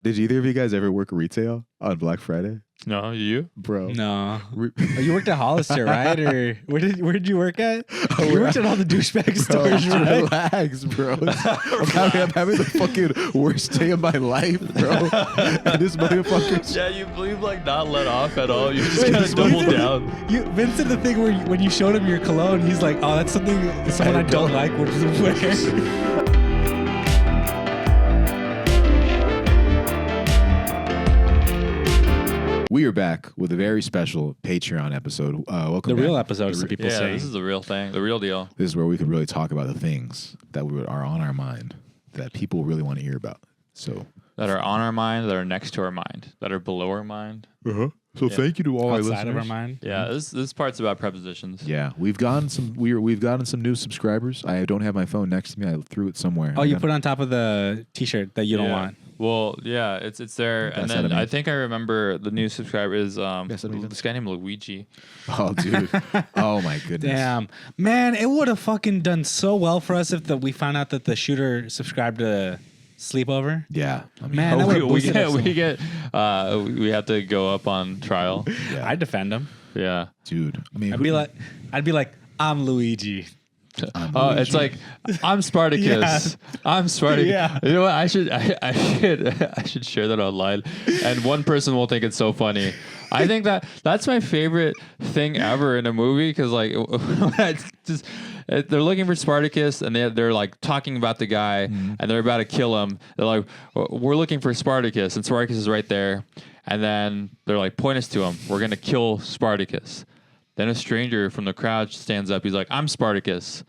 Did either of you guys ever work retail on Black Friday? No, you? Bro. No. Oh, you worked at Hollister, right? Or where did you work at? You worked at all the douchebag stores, right? Relax, bro. I'm having the fucking worst day of my life, bro. And this motherfucker. Yeah, you believe like not let off at all. You just kind of double down. Vince did the thing where when you showed him your cologne, he's like, "Oh, that's someone I don't like would wear." We are back with a very special Patreon episode. Welcome The back. real episode, as the people say. This is the real thing, the real deal. This is where we can really talk about the things that are on our mind that people really want to hear about. So That are on our mind, that are next to our mind, that are below our mind. So thank you to all our listeners. Outside of our mind. Yeah, this part's about prepositions. Yeah, we've gotten some new subscribers. I don't have my phone next to me. I threw it somewhere. Oh, you put on top of the T-shirt that you don't want. Well, yeah, it's there, and then I think I remember the new subscriber is this guy named Luigi. Oh, dude. Oh my goodness. Damn, man, it would have fucking done so well for us if we found out that the shooter subscribed to Sleepover. Yeah, I mean, Man, that would've we boosted us we have to go up on trial. yeah. I'd defend him. Yeah. Dude. I mean, I'd be like, I'm Luigi. Oh, it's like I'm Spartacus. Yeah. I'm Spartacus. Yeah. You know what? I should share that online, and one person will think it's so funny. I think that's my favorite thing ever in a movie because like it's just they're looking for Spartacus and they're like talking about the guy and they're about to kill him. They're like, we're looking for Spartacus, and Spartacus is right there, and then they're like, point us to him. We're gonna kill Spartacus. Then a stranger from the crowd stands up. He's like, I'm Spartacus.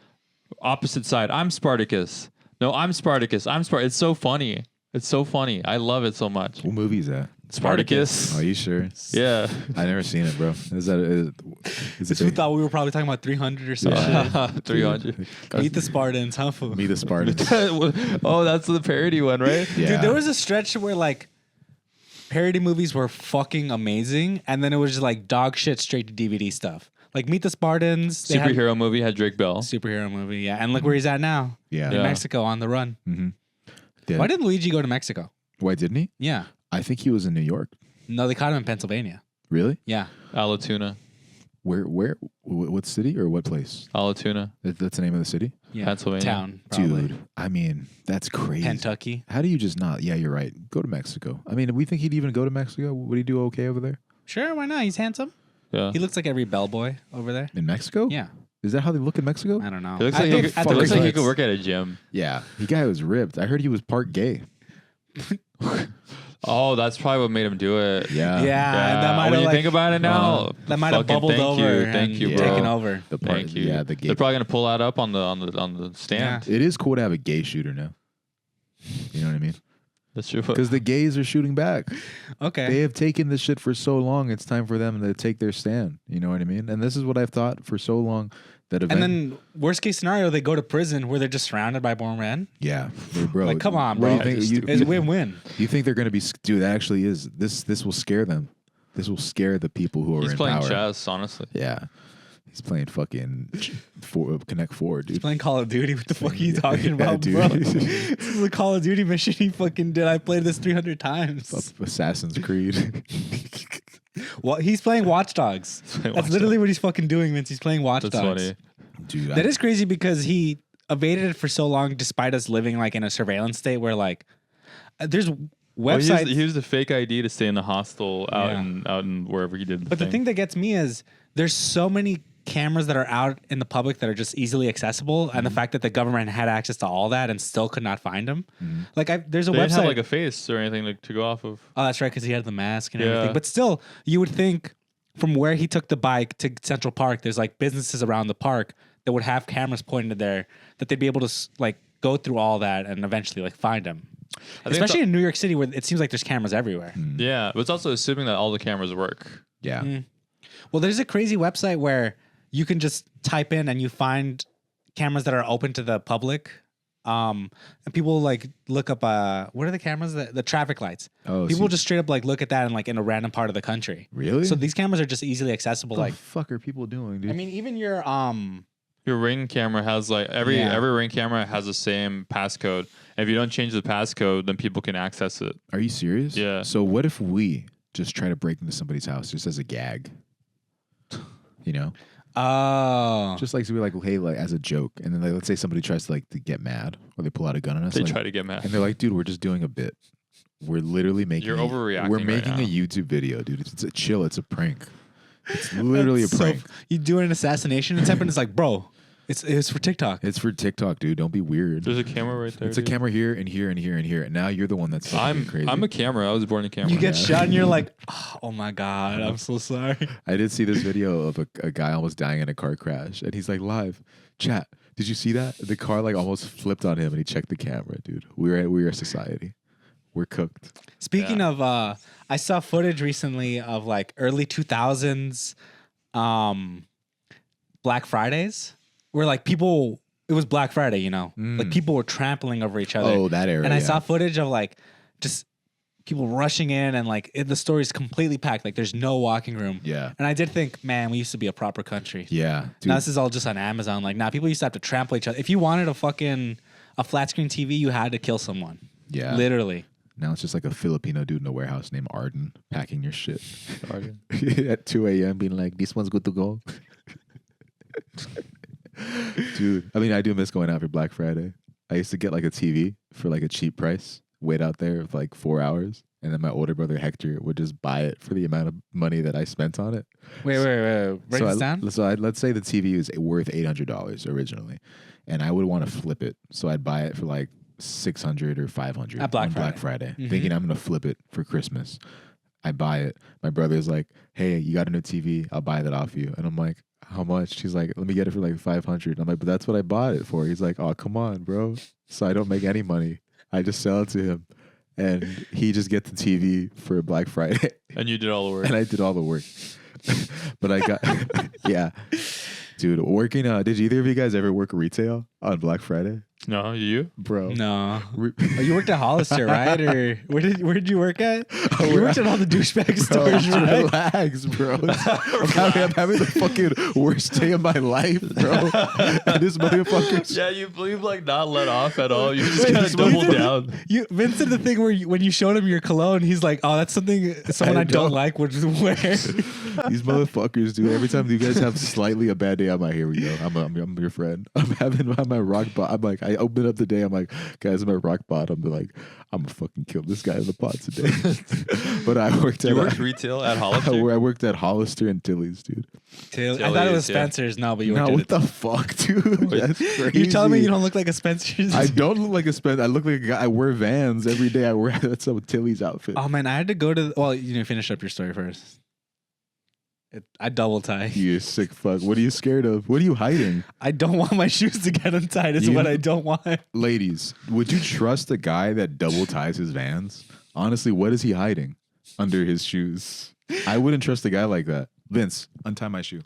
Opposite side, I'm Spartacus. No, I'm Spartacus. It's so funny. It's so funny. I love it so much. what movie is that? Spartacus. Are you sure? Yeah. I never seen it, bro. Is This we thought we were probably talking about 300 or something. 300. Meet the Spartans, huh? Fool? Me the Spartans? Oh, that's the parody one, right? Yeah. Dude, there was a stretch where like parody movies were fucking amazing, and then it was just like dog shit straight to DVD stuff. Like Meet the Spartans. Superhero movie had Drake Bell. Superhero movie, yeah. And look where he's at now. Yeah. In Mexico on the run. Yeah. Why didn't Luigi go to Mexico? Why didn't he? Yeah. I think he was in New York. No, they caught him in Pennsylvania. Really? Yeah. Alatuna. Where? What city or what place? Alatuna. That's the name of the city? Yeah. Pennsylvania. Town, probably. Dude, I mean, that's crazy. Kentucky. How do you just not? Yeah, you're right. Go to Mexico. I mean, we think he'd even go to Mexico. Would he do okay over there? Sure, why not? He's handsome. Yeah. He looks like every bellboy over there. In Mexico? Yeah. Is that how they look in Mexico? I don't know. It looks I like, think it at the looks like he resorts. could work at a gym. Yeah. The guy was ripped. I heard he was part gay. Oh, that's probably what made him do it. Yeah. Yeah, and that might when have you like, think about it now, that might have fucking bubbled thank over. you. and Thank you, bro. Taken over. The part, Thank you. Yeah, the gay. They're probably gonna pull that up on the stand. It is cool to have a gay shooter now. You know what I mean? That's true. Because the gays are shooting back. Okay. They have taken this shit for so long. It's time for them to take their stand. You know what I mean? And this is what I've thought for so long. That And then worst case scenario, they go to prison where they're just surrounded by born men. yeah, bro. Like, come on, what do bro. you think- It's win-win. You think they're going to be? Dude, that actually is. This will scare them. This will scare the people who are He's in playing power. chess, honestly. Yeah, he's playing fucking Connect Four, dude. He's playing Call of Duty. What the fuck are you Yeah, talking about, dude. bro? This is a Call of Duty mission he fucking did. I played this 300 times. Assassin's Creed. Well, he's playing Watch Dogs. playing That's Watch literally what he's fucking doing, Vince. He's playing Watch That's Dogs. funny. Dude, That is crazy because he evaded it for so long, despite us living like in a surveillance state where like there's Well, websites. he used a fake ID to stay in the hostel out in wherever he did. But the thing that gets me is there's so many cameras that are out in the public that are just easily accessible, and the fact that the government had access to all that and still could not find him. Like there's a they website. didn't have like a face or anything to go off of. Oh, that's right, because he had the mask and Yeah. everything. But still, you would think from where he took the bike to Central Park, there's like businesses around the park that would have cameras pointed there that they'd be able to like go through all that and eventually like find him. Especially in New York City where it seems like there's cameras everywhere. Yeah, but it's also assuming that all the cameras work. yeah. Well, there's a crazy website where you can just type in and you find cameras that are open to the public. And people like look up what are the cameras? The traffic lights. Oh, People so- just straight up like look at that in like in a random part of the country. Really? So these cameras are just easily accessible. What Like the fuck are people doing, dude? I mean, even your Your Ring camera has like every Ring camera has the same passcode. And if you don't change the passcode, then people can access it. Are you serious? Yeah. So what if we just try to break into somebody's house just as a gag? You know? Oh. Just like to be like, hey, like as a joke. And then like, let's say somebody tries to like to get mad or they pull out a gun on us. They like, try to get mad. and they're like, dude, we're just doing a bit. We're literally making You're overreacting We're right making now. a YouTube video, dude. It's a chill, it's a prank. It's literally a prank. You do an assassination attempt and it's like, bro, it's for TikTok. It's for TikTok, dude. Don't be weird. There's a camera right there. It's a dude. camera here and here and here and here. And now you're the one that's fucking crazy. I'm a camera. I was born a camera. You get shot and you're like, oh my God, I'm so sorry. I did see this video of a guy almost dying in a car crash, and he's like, live chat. Did you see that? The car like almost flipped on him, and he checked the camera, dude. We're a society. We're cooked. Speaking of, I saw footage recently of like early 2000s Black Fridays where like people, it was Black Friday, you know, like people were trampling over each other. Oh, that era. And I yeah. saw footage of like just people rushing in and like the store is completely packed. Like there's no walking room. Yeah. And I did think, man, we used to be a proper country. Yeah, dude. Now this is all just on Amazon. Like now people used to have to trample each other. If you wanted a flat screen TV, you had to kill someone. Yeah. Literally. Now it's just like a Filipino dude in a warehouse named Arden packing your shit Arden. at 2 a.m. being like, this one's good to go. Dude, I mean, I do miss going out for Black Friday. I used to get like a TV for like a cheap price, wait out there for like 4 hours, and then my older brother Hector would just buy it for the amount of money that I spent on it. Wait. Break this down. Let's say the TV is worth $800 originally, and I would want to flip it. So I'd buy it for like $600 or $500 At Black on Friday. Black Friday, Mm-hmm. thinking I'm gonna flip it for Christmas. I buy it. My brother's like, "Hey, you got a new TV? I'll buy that off you." And I'm like, "How much?" He's like, "Let me get it for like $500." I'm like, "But that's what I bought it for." He's like, "Oh, come on, bro." So I don't make any money. I just sell it to him, and he just gets the TV for Black Friday, And you did all the work. and I did all the work. But I got, yeah, dude, working. Did either of you guys ever work retail on Black Friday? No, you? Bro. No. Oh, you worked at Hollister, right? Or where did you work at? You worked at all the douchebag stores, right? Relax, bro. I'm having the fucking worst day of my life, bro. And this motherfucker. Yeah, you've like not let off at all. You just Wait, kind of doubled down. Vince did the thing where when you showed him your cologne, he's like, "Oh, that's something someone I don't don't. like would wear." These motherfuckers, dude. Every time you guys have slightly a bad day, I'm like, here we go. I'm your friend. I'm having my rock bottom. I'm like, I open up the day. I'm like, guys, I'm at rock bottom. They're like, I'm gonna fucking kill this guy in the pot today. But I worked You at worked retail at Hollister? I worked at Hollister and Tilly's, dude. I thought it was Tilly's, yeah. Spencer's. No, but you No, worked what at the fuck, dude? That's crazy. You telling me you don't look like a Spencer's? I don't look like a Spencer. I look like a guy. I wear Vans every day. I wear that's a Tilly's outfit. Oh man, I had to go to. Well, finish up your story first. I double tie. You sick fuck. What are you scared of? What are you hiding? I don't want my shoes to get untied. Is You- what I don't want. Ladies, would you trust a guy that double ties his Vans? Honestly, what is he hiding under his shoes? I wouldn't trust a guy like that. Vince, untie my shoe.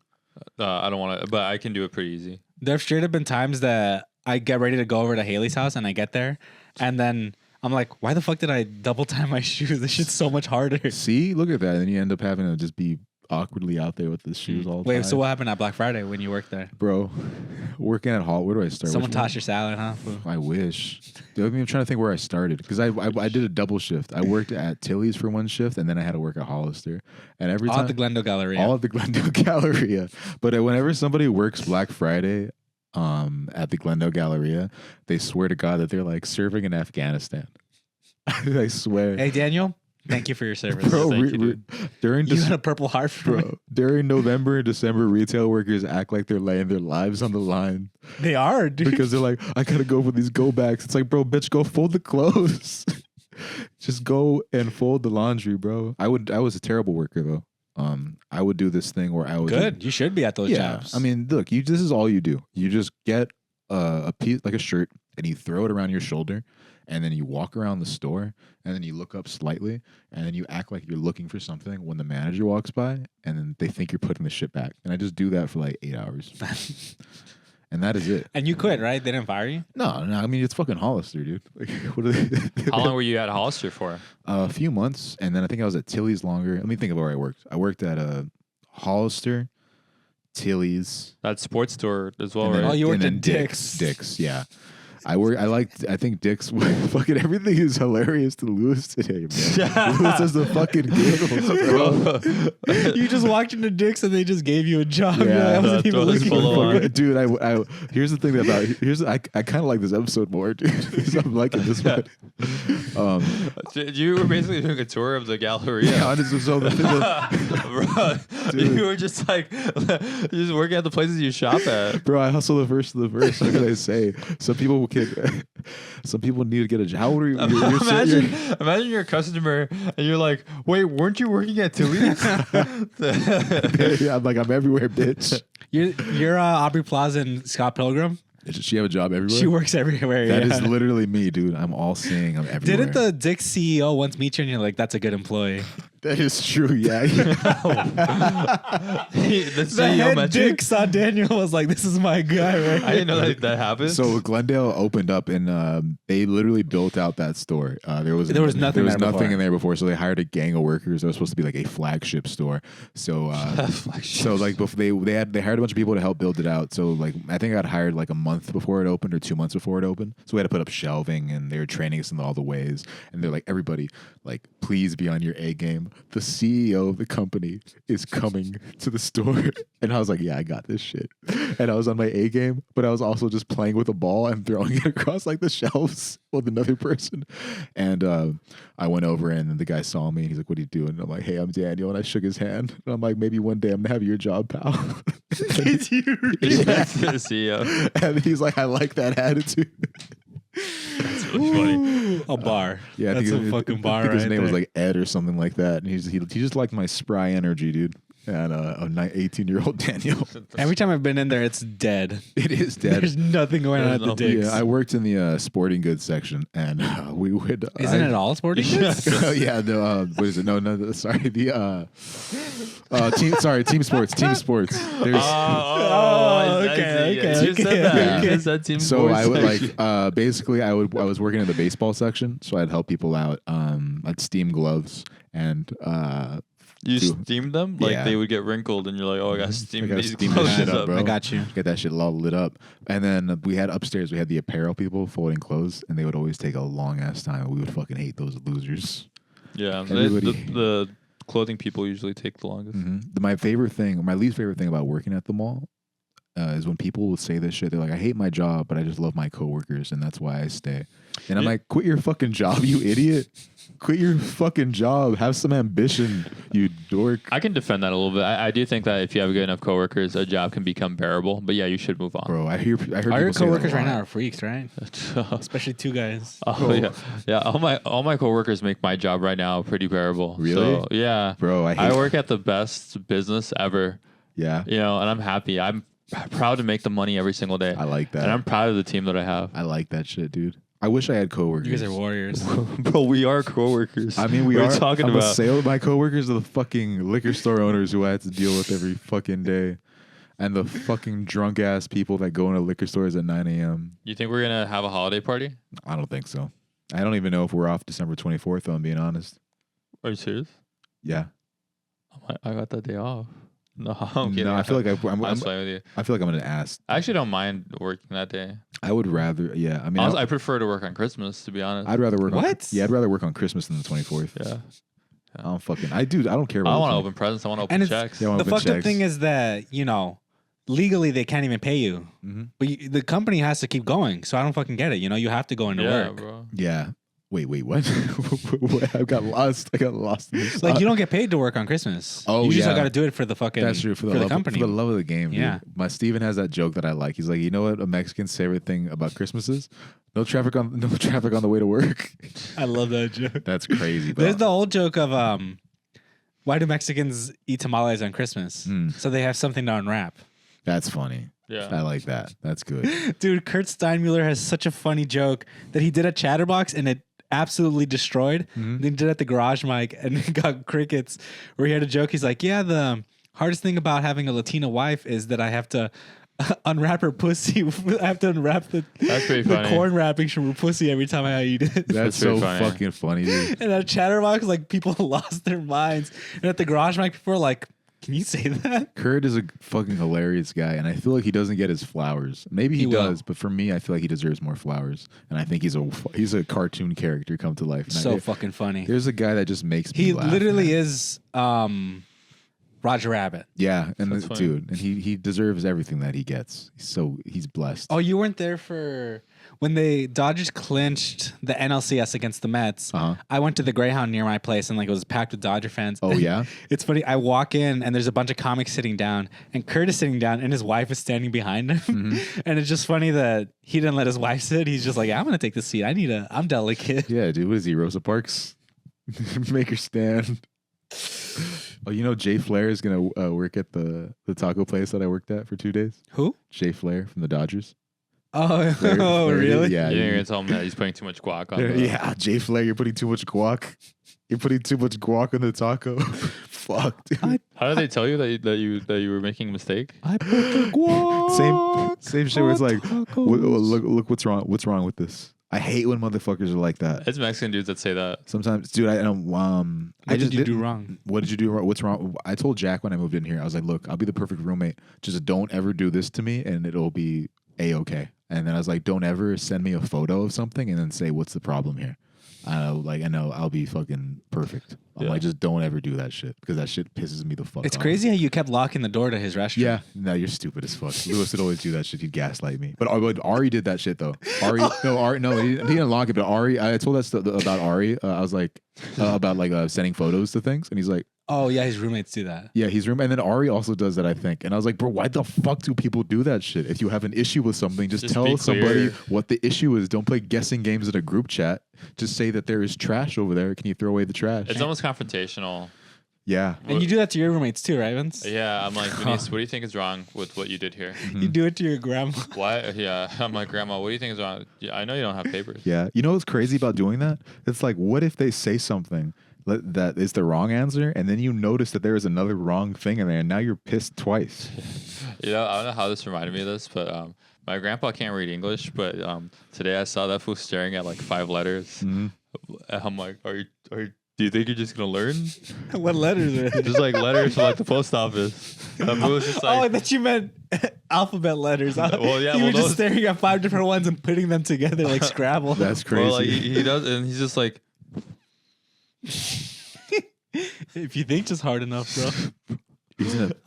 I don't want to, but I can do it pretty easy. There've straight up been times that I get ready to go over to Haley's house and I get there, and then I'm like, why the fuck did I double tie my shoes? This shit's so much harder. See, look at that. And then you end up having to just be awkwardly out there with the shoes all the time. Wait, so what happened at Black Friday when you worked there? Bro, working at Hall, where do I start? Someone Which one? tossed your salad, huh? I wish. Dude, I mean, I'm trying to think where I started because I did a double shift. I worked at Tilly's for one shift, and then I had to work at Hollister. And every All time at the Glendale Galleria. all at the Glendale Galleria. But whenever somebody works Black Friday, at the Glendale Galleria, they swear to God that they're like serving in Afghanistan. I swear, Hey, Daniel, thank you for your service. bro. Thank you, dude. During You Dec- got a Purple Heart for me. bro, during November and December, retail workers act like they're laying their lives on the line. They are, dude. Because they're like, I gotta go for these go backs. It's like, bro, bitch, go fold the clothes. Just go and fold the laundry, bro. I was a terrible worker though. I would do this thing where I was Good. You should be at those jobs. I mean, look, this is all you do. You just get a piece like a shirt and you throw it around your shoulder, and then you walk around the store, and then you look up slightly, and then you act like you're looking for something when the manager walks by, and then they think you're putting the shit back. And I just do that for like 8 hours. And that is it. And you quit, right? They didn't fire you? No, I mean, it's fucking Hollister, dude. Like, what are they? How long were you at Hollister for? A few months, and then I think I was at Tilly's longer. Let me think of where I worked. I worked at Hollister, Tilly's. That sports store as well, And then, right? Oh, you worked and then at Dick's. Dick's, yeah. I think Dick's fucking everything is hilarious to Lewis today, man. Lewis is the fucking giggles, bro. You just walked into Dick's and they just gave you a job. Yeah. You're like, I wasn't That's even what it's looking full for on. it. Dude, I here's the thing about I kind of like this episode more, dude. I'm liking this one. You were basically doing a tour of the Galleria. Yeah, honestly, so Bro, Dude. you were just like, you're just working at the places you shop at. bro, I hustle the first to the first. What can I say? Some people need to get a job. How old are you? Imagine you're a customer and you're like, wait, weren't you working at Tilly's? Yeah, I'm like, I'm everywhere, bitch. You're Aubrey Plaza and Scott Pilgrim. Does she have a job everywhere? She works everywhere. That yeah. is literally me, dude. I'm all seeing. I'm everywhere. Didn't the Dick's CEO once meet you and you're like, that's a good employee? That is true. Yeah. The The CEO head met you? Dick saw Daniel was like, this is my guy, right? I didn't know that happened. So Glendale opened up, and they literally built out that store. There was nothing there before. in there before, so they hired a gang of workers. It was supposed to be like a flagship store. So, so like before they hired a bunch of people to help build it out. So like I think I got hired like a month before it opened or 2 months before it opened. So we had to put up shelving, and they were training us in all the ways. And they're like, everybody, like, please be on your A game. The CEO of the company is coming to the store. And I was like, yeah, I got this shit. And I was on my A game, but I was also just playing with a ball and throwing it across like the shelves with another person. And I went over, and then the guy saw me, and he's like, what are you doing? And I'm like, hey, I'm Daniel. And I shook his hand. And I'm like, maybe one day I'm going to have your job, pal. Did you He's back to the CEO. And he's like, I like that attitude. That's really funny. A bar. Yeah, That's a fucking bar, I think his right name was there. like Ed or something like that. And he just liked my spry energy, dude. And a 18-year-old Daniel. Every time I've been in there, it's dead. It is dead. There's nothing going on There's at the nothing. Dick's. Yeah, I worked in the sporting goods section, and we would. Isn't it all sporting goods? Oh yeah, no. What is it? No. Sorry, the team sports. Team sports. There's. Okay. You said that. You said team So sports I would section. like basically I was working in the baseball section, so I'd help people out. I'd steam gloves and You do- steamed them? Like Yeah. they would get wrinkled and you're like, oh, I got to steam I gotta these steam clothes this shit up. up, bro. I got you. get that shit all lit up. And then we had upstairs, we had the apparel people folding clothes, and they would always take a long ass time. We would fucking hate those losers. Yeah. Everybody- The clothing people usually take the longest. My least favorite thing about working at the mall is when people will say this shit. They're like, I hate my job, but I just love my coworkers, and that's why I stay. And I'm Yeah. like, quit your fucking job, you idiot. Quit your fucking job. Have some ambition, you dork. I can defend that a little bit. I do think that if you have good enough coworkers, a job can become bearable. But yeah, you should move on. Bro, I heard All your people say that coworkers a right lot. now are freaks, right? Especially two guys. Oh yeah. All my coworkers make my job right now pretty bearable. Really? So, yeah. Bro, I work at the best business ever. Yeah, You know, and I'm happy. I'm proud to make the money every single day. I like that. And I'm proud of the team that I have. I like that shit, dude. I wish I had coworkers. You guys are warriors. Bro, we are coworkers. I mean, we What are you talking I'm about. my coworkers are the fucking liquor store owners who I have to deal with every fucking day, and the fucking drunk ass people that go into liquor stores at 9 a.m. You think we're gonna have a holiday party? I don't think so. I don't even know if we're off December 24th. If I'm being honest. Are you serious? Yeah. I got that day off. No, I'm kidding. No, I feel like I'm I'm playing with you. I feel like I'm gonna ask. I actually don't mind working that day. I would rather. Yeah. I mean, Honestly, I prefer to work on Christmas, to be honest. I'd rather work. What? I'd rather work on Christmas than the 24th. Yeah. I don't fucking. I don't care about. I don't the want to 20th. open presents. I want to And open it's- checks. Yeah, I wanna The open fucked up checks. thing is that, legally they can't even pay you. Mhm. But the company has to keep going. So I don't fucking get it. You have to go into Yeah, work. bro. Yeah. Wait, what? What? I got lost. In this. Like you don't get paid to work on Christmas. Oh, you just yeah. got to do it for the fucking. That's true for the, love, company. For the love of the game. Dude. Yeah. My Steven has that joke that I like. He's like, you know what? A Mexican's favorite thing about Christmas is no traffic on the way to work. I love that joke. That's crazy. But There's the old joke of why do Mexicans eat tamales on Christmas? So they have something to unwrap. that's funny. Yeah. I like that. That's good. Dude, Kurt Steinmuller has such a funny joke that he did at Chatterbox and it absolutely destroyed. Then he did it at the garage mic and it got crickets. Where he had a joke. He's like, yeah, the hardest thing about having a Latina wife is that I have to unwrap her pussy. I have to unwrap That's pretty the funny. corn wrappings from her pussy every time I eat it. That's pretty so funny. fucking funny, dude. And at Chatterbox, like people lost their minds. And at the garage mic, people were like, Can you say that? Kurt is a fucking hilarious guy, and I feel like he doesn't get his flowers. Maybe he He will. does, but for me, I feel like he deserves more flowers. And I think he's a cartoon character come to life. And So fucking funny. there's a guy that just makes me He laugh. literally man. is Roger Rabbit. Yeah, and That's funny. dude, and he deserves everything that he gets. He's blessed. Oh, you weren't there for when the Dodgers clinched the NLCS against the Mets. Uh-huh. I went to the Greyhound near my place and like it was packed with Dodger fans. Oh yeah, It's funny. I walk in and there's a bunch of comics sitting down, and Kurt is sitting down, and his wife is standing behind him. Mm-hmm. And it's just funny that he didn't let his wife sit. He's just like, I'm gonna take the seat. I'm delicate. yeah, dude. What is he, Rosa Parks? Make her stand. Oh, you know Jay Flair is gonna work at the taco place that I worked at for 2 days. Who? Jay Flair from the Dodgers. Oh, Flair- oh Flair did- really? Yeah, You're he- gonna tell him that he's putting too much guac on. The, yeah. Jay Flair, you're putting too much guac. You're putting too much guac on the taco. Fuck, dude. How did they tell you that you were making a mistake? I put the guac Same shit where it's like, on look, what's wrong? What's wrong with this? I hate when motherfuckers are like that. It's Mexican dudes that say that. Sometimes, dude, I don't. What did you do wrong? What did you do wrong? What's wrong? I told Jack when I moved in here, I was like, look, I'll be the perfect roommate. Just don't ever do this to me, and it'll be a-okay. And then I was like, don't ever send me a photo of something and then say, what's the problem here? I know I'll be fucking perfect. I'm Yeah. like, just don't ever do that shit because that shit pisses me the fuck It's off. crazy how you kept locking the door to his restaurant. Yeah, no, you're stupid as fuck. Lewis would always do that shit. He'd gaslight me. But Ari did that shit though. Ari, he didn't lock it. But Ari, I told that about Ari. I was like, about like sending photos to things, and he's like, Oh yeah, his roommates do that. yeah, he's room. And then Ari also does that, I think. And I was like, bro, why the fuck do people do that shit? If you have an issue with something, just Just tell be somebody clear. what the issue is. Don't play guessing games in a group chat. Just say that there is trash over there. Can you throw away the trash? It's almost confrontational. Yeah. And you do that to your roommates too, right, Vince? Yeah, I'm like, Denise, what do you think is wrong with what you did here? You do it to your grandma. Why? Yeah, I'm like, Grandma, what do you think is wrong? Yeah, I know you don't have papers. Yeah. You know what's crazy about doing that? It's like, what if they say something that is the wrong answer, and then you notice that there is another wrong thing in there, and now you're pissed twice? You know, I don't know how this reminded me of this, but my grandpa can't read English, but today I saw that fool staring at like 5 letters. Mhm. I'm like, do you think you're just gonna learn? What letters are they? Just like letters from like the post office. That fool was just Oh, I like, thought you meant alphabet letters. Well, yeah, you well, were just those- staring at 5 different ones and putting them together like Scrabble. That's crazy. well, like he does, and he's just like, If you think just hard enough, bro.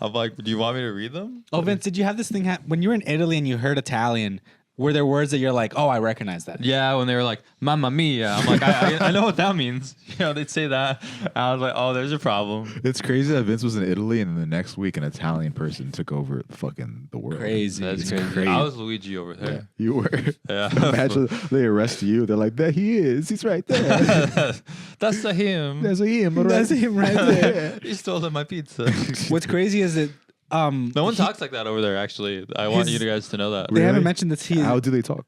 I'm like, do you want me to read them? Oh, Vince, did you have this thing when you were in Italy and you heard Italian? Were there words that you're like, oh, I recognize that? Yeah, when they were like, Mamma Mia. I'm like, I know what that means. You know, they'd say that. I was like, oh, there's a problem. It's crazy that Vince was in Italy, and then the next week an Italian person took over fucking the world. Crazy. That's It's crazy. crazy. I was Luigi over Yeah, there. you were. Yeah. Imagine they arrest you. They're like, there he is. He's right there. That's the him. There's him. That's him right there. He stole my pizza. What's crazy is that No one talks like that over there. Actually, I want you guys to know that. they Really? haven't mentioned this here. How do they talk?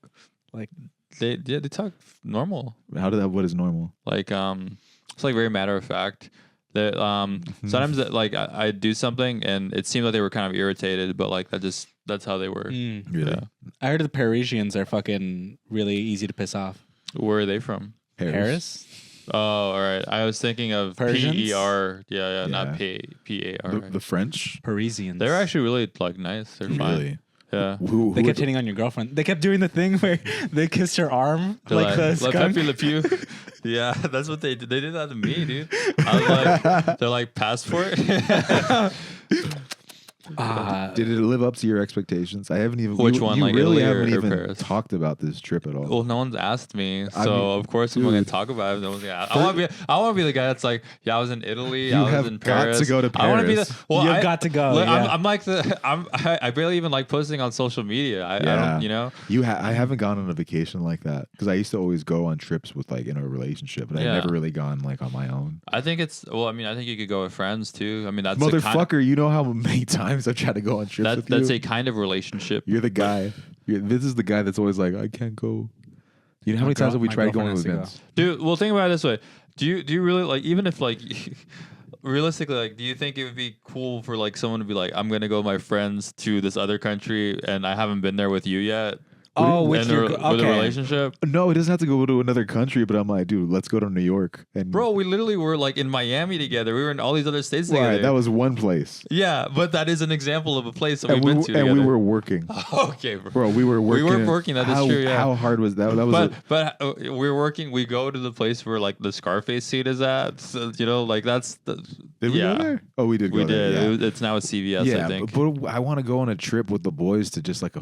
They talk normal. What is normal? Like it's like very matter of fact. That sometimes that, like I do something and it seemed like they were kind of irritated, but like that's how they were. Mm. Really? Yeah. I heard the Parisians are fucking really easy to piss off. Where are they from? Paris? Oh, all right. I was thinking of Persians? PER. Yeah, not Yeah. PAR. The French? Parisians. They're actually really like nice. They're fine. Really? Yeah. Who They kept hitting on your girlfriend. They kept doing the thing where they kissed her arm They're like the Le skunk. Pepe Le Pew. Yeah, that's what they did. They did that to me, dude. I was like, they're like, passport. Did it live up to your expectations? I haven't even. Which you, one, You like really Italy or- haven't or even Paris? talked about this trip at all. Well, no one's asked me, so I mean, of course I'm gonna dude. talk about it. No one's gonna ask. I want to be the guy that's like, yeah, I was in Italy. You I was have in got Paris. to go to I want to be the. Paris. Well, You've I- got to go, look, yeah. I'm like I barely even like posting on social media. I don't, you know. I haven't gone on a vacation like that because I used to always go on trips with like in a relationship, but Yeah. I've never really gone like on my own. I think it's well. I mean, I think you could go with friends too. I mean, that's a kind, Motherfucker, you know how many times I've tried to go on trips with that's you? a kind of relationship. You're the guy. This is the guy that's always like, I can't go. You know how many times have we my tried going girlfriend with has to Vince? Dude, well, think about it this way. Do you really like, even if like realistically, like, do you think it would be cool for like someone to be like, I'm gonna go with my friends to this other country and I haven't been there with you yet? Oh, with with your the okay. relationship. No, it doesn't have to go to another country. But I'm like, dude, let's go to New York. And Bro, we literally were like in Miami together. We were in all these other states right, together. that was one place. Yeah, but that is an example of a place that And we've been to and together. we were working. Okay, bro. Bro, we were working. We were working, that is how, true, yeah. How hard was that? That was But we were working. We go to the place where like the Scarface seat is at. So, you know, like that's the. did we yeah, go there? Oh, we did we go there. did. Yeah. It's now a CVS, Yeah, I think. but I want to go on a trip with the boys to just like a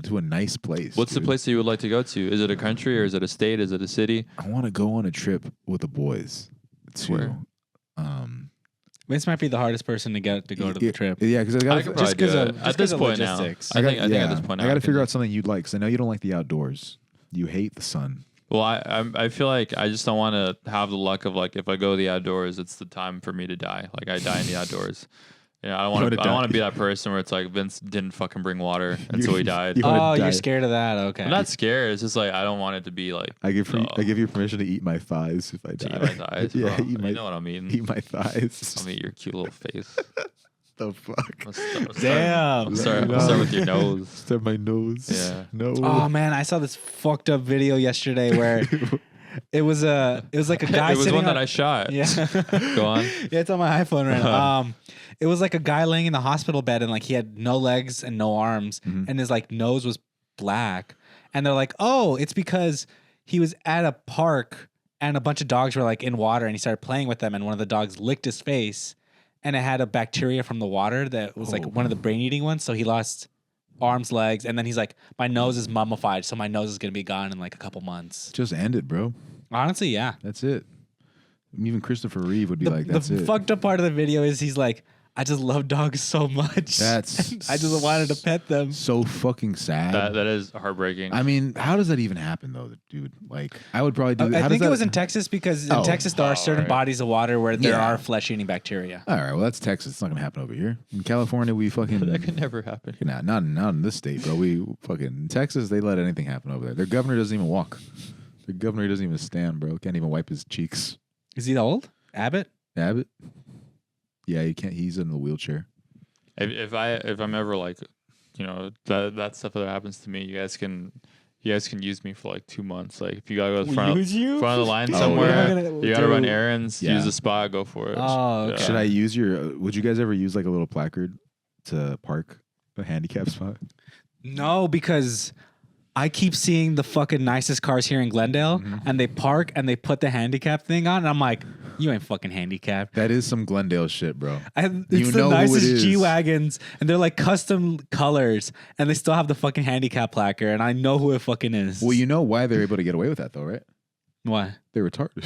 to a nice place. What's the dude. place that you would like to go to? Is it a country or is it a state? Is it a city? I want to go on a trip with the boys to. Where? Vince might be the hardest person to get to go to the trip. Yeah, because I I got could just probably 'cause do of- it. just At this 'cause of point now. logistics. I think at this point now. I got to can figure do out something you'd like. Because I know you don't like the outdoors. You hate the sun. Well, I feel like I just don't want to have the luck of like if I go to the outdoors, it's the time for me to die. Like I die in the outdoors. You know, I don't want to. I don't want to be that person where it's like Vince didn't fucking bring water and so he died. You wanna Oh, die. you're scared of that? Okay. I'm not scared. It's just like I don't want it to be like I give you permission to eat my thighs if I die. to eat my thighs. Yeah, bro. eat my You know what I'm eating. eat my thighs. I'll eat your cute little face. The fuck. Damn. Start with your nose. Start my nose. Yeah. No. Oh man, I saw this fucked up video yesterday where it was like a guy. It was sitting one on, that I shot. Yeah. Go on. Yeah, it's on my iPhone right now. It was like a guy laying in the hospital bed and like he had no legs and no arms and his like nose was black. And they're like, oh, it's because he was at a park and a bunch of dogs were like in water and he started playing with them and one of the dogs licked his face and it had a bacteria from the water that was like one of the brain eating ones. So he lost arms, legs, and then he's like, my nose is mummified, so my nose is gonna be gone in like a couple months. Just end it, bro. Honestly, yeah. That's it. Even Christopher Reeve would be like, The that's it. fucked up part of the video is he's like, I just love dogs so much. That's I just wanted to pet them. so fucking sad. That is heartbreaking. I mean, how does that even happen though, dude? Like, I would probably do. I how think does it was that- in Texas because in Texas there are certain right. bodies of water where there Yeah. are flesh-eating bacteria. All right, well, that's Texas. It's not gonna happen over here. In California, we fucking that could never happen. not in this state, bro. We fucking in Texas, they let anything happen over there. Their governor doesn't even walk. Their governor doesn't even stand, bro. Can't even wipe his cheeks. Is he old? Abbott? Abbott. Yeah, he can't. He's in the wheelchair. If I'm ever like, you know, that stuff that happens to me, you guys can use me for like 2 months. Like if you gotta go to the front of the line Oh, somewhere, yeah. you gotta run errands, Yeah. use the spot, go for it. Oh, okay. Should I use your? Would you guys ever use like a little placard to park a handicap spot? No, because I keep seeing the fucking nicest cars here in Glendale and they park and they put the handicap thing on and I'm like, you ain't fucking handicapped. That is some Glendale shit, bro. It's You the know who it nicest is. G-Wagons and they're like custom colors and they still have the fucking handicap placard and I know who it fucking is. Well, you know why they're able to get away with that, though, right? Why? They're retarded.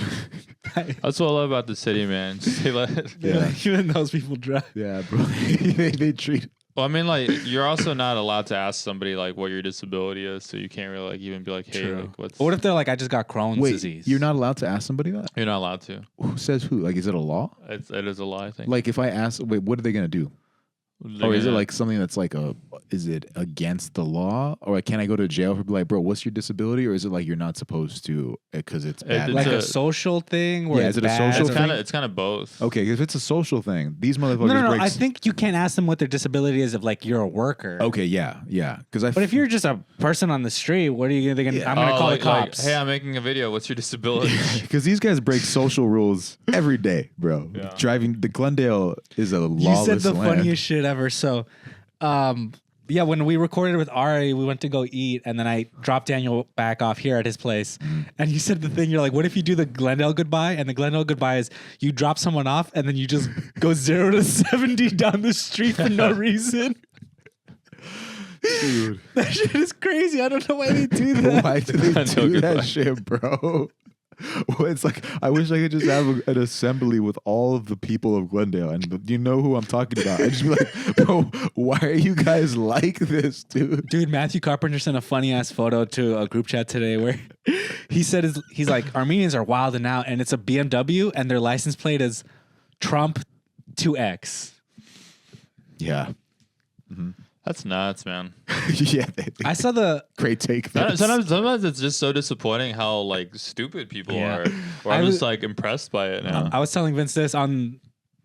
That's what I love about the city, man. Just they let. Yeah. Even those people drive. Yeah, bro. they treat. Well, I mean, like you're also not allowed to ask somebody like what your disability is, so you can't really like even be like, hey, True. like what's. What if they're like, I just got Crohn's Wait, disease? you're not allowed to ask somebody that? You're not allowed to. Who says who? Like, is it a law? It is a lie, I think. Like, if I ask, wait, what are they gonna do? They're Or is it gonna- like something that's like is it against the law? Or like, can I go to jail for be like, bro, what's your disability? Or is it like you're not supposed to because it's bad? It's like a a- social thing? Where Yeah, it's is it a bad social or- thing? It's kind of both. Okay, if it's a social thing, these motherfuckers No. break. I think you can't ask them what their disability is if like you're a worker. Okay, yeah. Because But if you're just a person on the street, what are you gonna? Yeah. I'm gonna call like, the cops. Hey, I'm making a video. What's your disability? because these guys break social rules every day, bro. Yeah. Driving the Glendale is a you lawless said the land. funniest shit ever. So, yeah, when we recorded with Ari, we went to go eat, and then I dropped Daniel back off here at his place. And you said the thing, you're like, what if you do the Glendale goodbye? And the Glendale goodbye is you drop someone off, and then you just go 0 to 70 down the street for no reason. Dude, That shit is crazy. I don't know why they do that. why do they Glendale do that goodbye. shit, bro? Well, it's like I wish I could just have an assembly with all of the people of Glendale, and you know who I'm talking about. I just be like, bro, why are you guys like this, dude? Dude, Matthew Carpenter sent a funny ass photo to a group chat today where he said he's like, Armenians are wilding out, and it's a BMW, and their license plate is Trump 2X. Yeah, That's nuts, man. yeah. I saw the. Great take. Vince. Sometimes it's just so disappointing how like stupid people Yeah. are. Or I I'm was- just like impressed by it now. I was telling Vince this on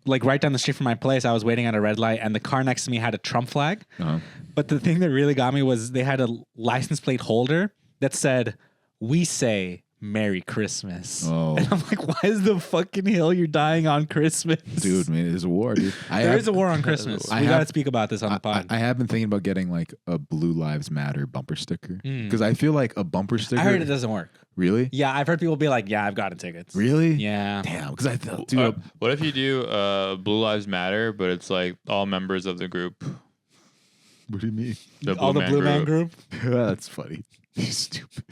like right down the street from my place. I was waiting at a red light, and the car next to me had a Trump flag. Uh-huh. But the thing that really got me was they had a license plate holder that said, "We say Merry Christmas." Oh. And I'm like, why is the fucking hill you're dying on Christmas? Dude, man, it is a war, dude. There is a war on Christmas. We got to speak about this on the pod. I have been thinking about getting like a Blue Lives Matter bumper sticker because I feel like a bumper sticker. I heard it doesn't work. Really? Yeah, I've heard people be like, "Yeah, I've gotten tickets." Really? Yeah. Damn. Because I thought, dude, What if you do Blue Lives Matter, but it's like all members of the group? what do you mean? The All the Blue Man Group. That's funny. Stupid.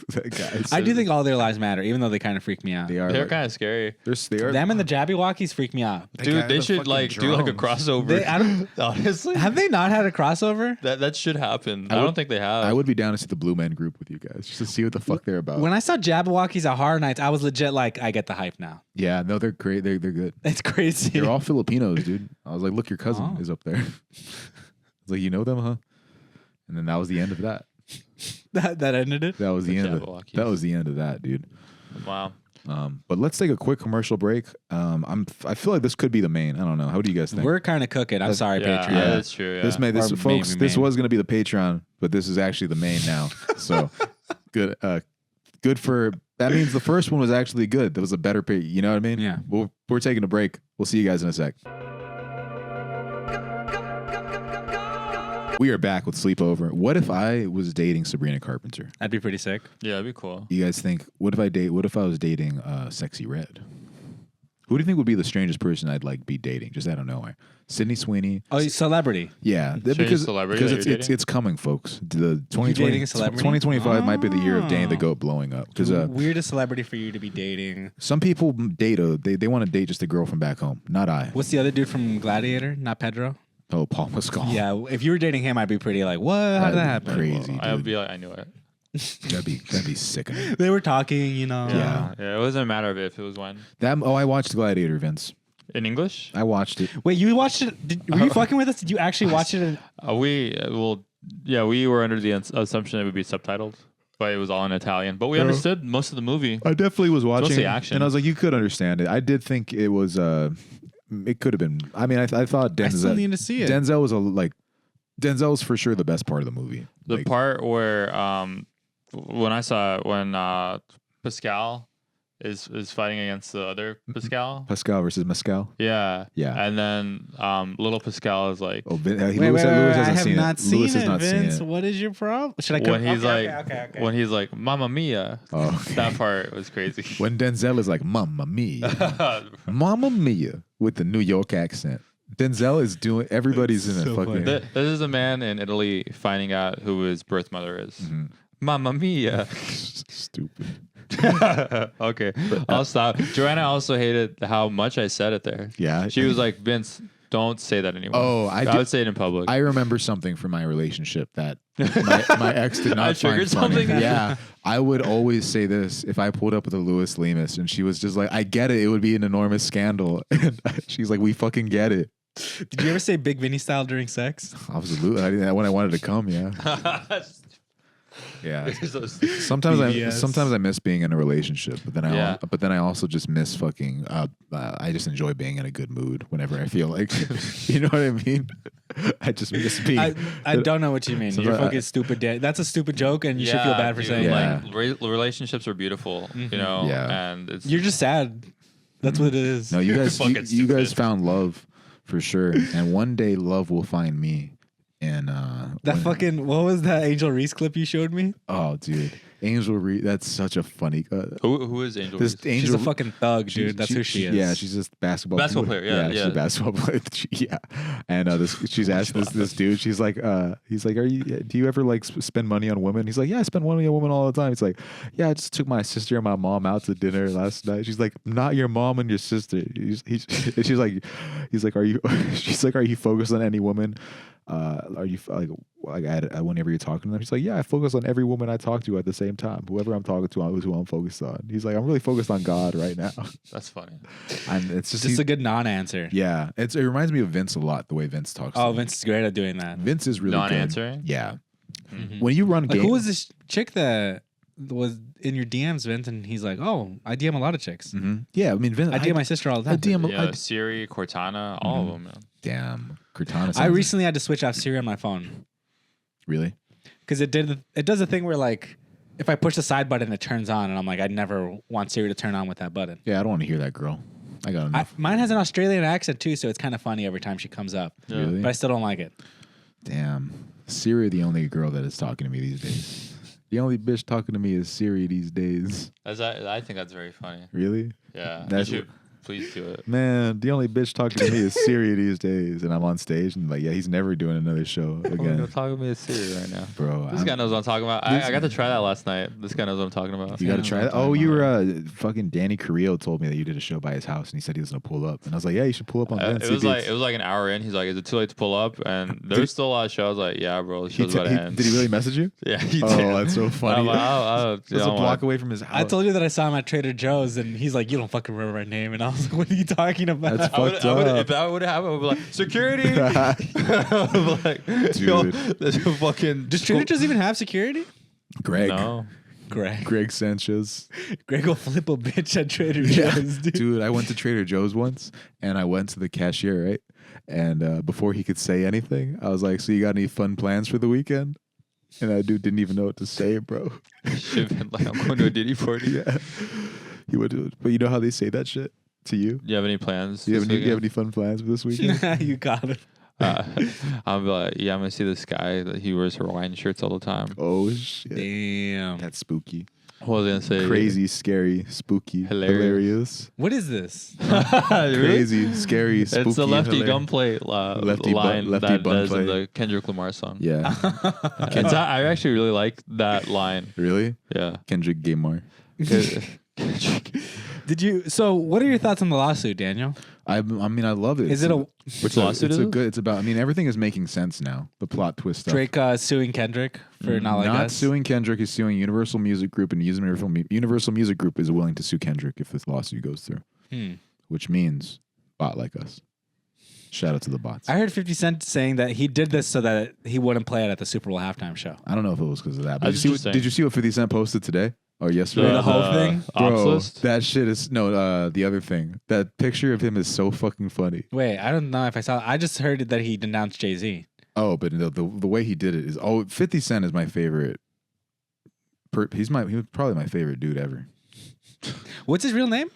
That guy. I do think all their lives matter, even though they kind of freak me out. they are. They're Like, kind of scary. they are. Them and the Jabberwockies freak me out. That guy Dude, with they the should fucking like do like a drums. crossover. I don't, Honestly, have they not had a crossover? that should happen. I would- don't think they have. I would be down to see the Blue Man Group with you guys just to see what the fuck they're about. When I saw Jabberwockies at Horror Nights, I was legit like, I get the hype now. Yeah, no, they're great. They're good. It's crazy. They're all Filipinos, dude. I was like, look, your cousin Oh. is up there. I was like, you know them, huh? And then that was the end of that. that ended it. That was the The end of Jabberwockies. that was the end of that, dude. Wow. But let's take a quick commercial break. I feel like this could be the main. I don't know. How do you guys think? We're kind of cooking. I'm sorry, Yeah, Patreon. that's true. Yeah. This Or folks. maybe This main. was going to be the Patreon, but this is actually the main now. So good. Good for that means the first one was actually good. That was a better pay. You know what I mean? Yeah. We're taking a break. We'll see you guys in a sec. We are back with Sleepover. What if I was dating Sabrina Carpenter? That'd be pretty sick. Yeah, that'd be cool. You guys think? What if I was dating Sexy Red? Who do you think would be the strangest person I'd like be dating? Just out of nowhere. Sydney Sweeney. Oh, celebrity. Yeah, Strangest celebrity that you're dating? it's coming, folks. The dating a celebrity? 2025 might be the year of Danny the Goat blowing up because Weirdest celebrity for you to be dating. some people date they want to date just a girl from back home. Not I. What's the other dude from Gladiator? Not Pedro. Oh, Paul Mescal. Yeah, if you were dating him, I'd be pretty like, what? How did that happen? Crazy. I would dude. be like, I knew it. That'd be sickening. They were talking, you know. Yeah. Yeah, it wasn't a matter of if, it was when. I watched Gladiator, Vince. In English? I watched it. Wait, you watched it? Were you fucking with us? Did you actually watch it? We were under the assumption it would be subtitled, but it was all in Italian. But we understood most of the movie. I definitely was watching mostly it, action. and I was like, you could understand it. I did think it was. It could have been. I mean, I thought Denzel. I still need to see it. Denzel was Denzel's for sure the best part of the movie. The Like, part where when Pascal is fighting against the other Pascal. Pascal versus Mescal. Yeah. Yeah. And then little Pascal is like Oh, Wait, Lewis I hasn't have seen not it. Lewis seen has it, not Vince. seen it. What is your problem? Should I come? when he's Okay, like okay. when he's like Mamma Mia. Oh, okay. That part was crazy. When Denzel is like, Mamma Mia. Mamma Mia with the New York accent. Denzel is doing, everybody's in a so fucking. funny. This is a man in Italy finding out who his birth mother is. Mm-hmm. Mamma Mia. Stupid. Okay, I'll stop. Joanna also hated how much I said it there. Yeah. She was like, Vince, don't say that anymore. Oh, I would say it in public. I remember something from my relationship that my ex did I not find triggered funny. something? Yeah, I would always say this if I pulled up with a Louis Lemus, and she was just like, "I get it. It would be an enormous scandal." And she's like, "We fucking get it." Did you ever say Big Vinny style during sex? Absolutely. I did that when I wanted to come. Yeah, yeah. Sometimes BBS. I miss being in a relationship, but then Yeah. I also just miss fucking. I just enjoy being in a good mood whenever I feel like. You know what I mean? I just miss being. I don't know what you mean. So You're I- fucking stupid. That's a stupid joke, and you should feel bad for saying Yeah. like relationships are beautiful, you know. Yeah. And it's you're just sad. That's what it is. No, you guys, Fucking you guys stupid. found love for sure, and one day love will find me. And That fucking what was that Angel Reese clip you showed me? oh, dude, Angel Reese. That's such a funny. who is Angel This Reese? Angel, She's a fucking thug, dude. That's who she is. Yeah, she's just basketball Player, yeah, she's a yeah. basketball player. Yeah, and she's asked this dude. She's like, he's like, do you ever like spend money on women? He's like, yeah, I spend money on women all the time. He's like, yeah, I just took my sister and my mom out to dinner last night. She's like, not your mom and your sister. And she's like, he's like, are you? She's like, are you focused on any woman? Are you whenever you're talking to them? He's like, yeah, I focus on every woman I talk to at the same time. Whoever I'm talking to is who I'm focused on. He's like, I'm really focused on God right now. That's funny. And it's Just a good non-answer. yeah. It reminds me of Vince a lot, the way Vince talks. Oh, to me. Vince is great at doing that. Vince is really good. Non-answering? Yeah. Mm-hmm. When you run Like, games, who was this chick that was in your DMs, Vince, and he's like, "Oh, I DM a lot of chicks. Yeah, I mean, Vince, I DM my sister all the I time." DM. Siri, Cortana, all of them. Man. Damn, Cortana. I sounds recently had to switch off Siri on my phone really. because it does a thing where like if I push the side button, it turns on, and I'm like, I never want Siri to turn on with that button. Yeah, I don't want to hear that girl. I got enough. Mine has an Australian accent too, so it's kind of funny every time she comes up. Yeah. Really? But I still don't like it. Damn, Siri, the only girl that is talking to me these days. The only bitch talking to me is Siri these days. I think that's very funny. Really? Yeah. That's you should please do it. Man, the only bitch talking to me is Siri these days, and I'm on stage and like, yeah, he's never doing another show again, Don't talk to me as Siri right now. bro. This guy knows what I'm talking about. I got to try that last night. This guy knows what I'm talking about. You got to Yeah, try that. I'm Oh, talking you about were fucking Danny Carrillo told me that you did a show by his house, and he said he was gonna pull up, and I was like, yeah, you should pull up on Vince. It was like an hour in. He's like, "Is it too late to pull up?" And there's still a lot of shows. Like, yeah, bro, the show's about to end. Did he really message you? Yeah, he Oh, did. that's so funny. I'm like, It was a block away from his house. I told you that I saw him at Trader Joe's, and he's like, "You don't fucking remember my name," and I was like, "What are you talking about?" That's fucked up. If that would have happened, I would be like, security. I'm like, Dude. There's a fucking. Does Trader Joe's even have security? Greg. No. Greg Sanchez. Greg will flip a bitch at Trader Yeah. Joe's, dude. Dude, I went to Trader Joe's once, and I went to the cashier, right? And before he could say anything, I was like, "So you got any fun plans for the weekend?" And that dude didn't even know what to say, bro. Should have been like, I'm going to a Diddy party. Yeah. He would do it. But you know how they say that shit to you? Do you have any plans? Do you this have any weekend? fun plans for this weekend? You got it. I'm like, yeah, I'm gonna see this guy that he wears Hawaiian shirts all the time. Oh, shit. Damn. That's spooky. What was I gonna say? Crazy, scary, spooky, Hilarious. hilarious. What is this? Really? Crazy, scary, spooky. It's the lefty hilarious. gunplay Lefty line lefty that bun does in play. the Kendrick Lamar song. Yeah. I actually really like that line. Really? Yeah. Kendrick Gamar. Did you? So, what are your thoughts on the lawsuit, Daniel? I mean, I love it. Is it a Which lawsuit It's is a it? good. It's about. I mean, everything is making sense now. The plot twist stuff. Drake suing Kendrick for not like Not us? suing Kendrick. He's suing Universal Music Group, and Universal Music Group is willing to sue Kendrick if this lawsuit goes through, which means bot like us. Shout out to the bots. I heard 50 Cent saying that he did this so that he wouldn't play it at the Super Bowl halftime show. I don't know if it was because of that. But That's did interesting. you see what 50 Cent posted today or yesterday? The whole thing? Ops Bro, list? that shit is the other thing. That picture of him is so fucking funny. Wait, I don't know if I saw. I just heard that he denounced Jay-Z. Oh, but the way he did it is 50 Cent is my favorite. He was probably my favorite dude ever. What's his real name?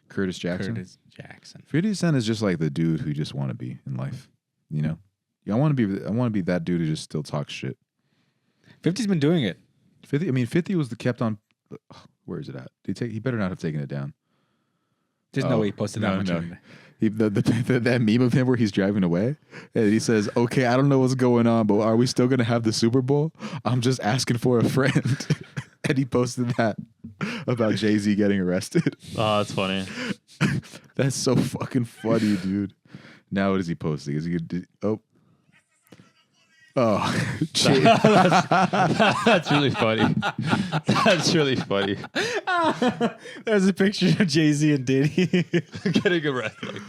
Curtis Jackson. Curtis Jackson. 50 Cent is just like the dude who you just want to be in life. You know? Yeah, I want to be that dude who just still talks shit. 50's been doing it. 50 was the kept on. Where is it at? He better not have taken it down. There's no way he posted that much. On it. That meme of him where he's driving away and he says, "Okay, I don't know what's going on, but are we still gonna have the Super Bowl? I'm just asking for a friend." And he posted that about Jay-Z getting arrested. Oh, that's funny. That's so fucking funny, dude. Now what is he posting? Is he gonna Jay- That's really funny. That's really funny. There's a picture of Jay-Z and Diddy. Getting arrested.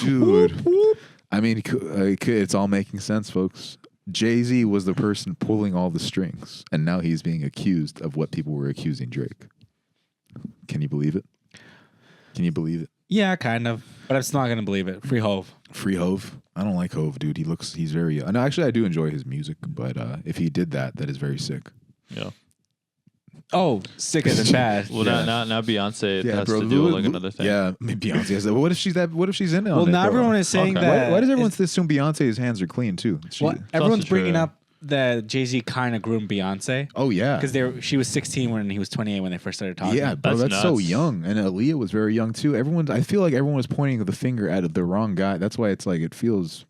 dude. I mean, it's all making sense, folks. Jay-Z was the person pulling all the strings, and now he's being accused of what people were accusing Drake. Can you believe it? Can you believe it? Yeah, kind of. But I'm still not gonna believe it. Free Hove. Free Hove. I don't like Hove, dude. He's very. No, actually, I do enjoy his music, but if he did that, that is very sick. Yeah. Oh, sick as in bad. Well, Yeah. now Beyonce Yeah, has bro. to do like another thing. Yeah, I mean, Beyonce has that. What if she's that? What if she's in it? Well, on it, now bro? everyone is saying Okay. that. Why does everyone it's- assume Beyonce's hands are clean too? Well, everyone's also bringing true. up that Jay-Z kind of groomed Beyonce Oh yeah, because she was 16 when he was 28 when they first started talking. yeah, bro. That's That's so nuts. young, and Aaliyah was very young too. I feel like everyone was pointing the finger at the wrong guy. That's why it's like it feels.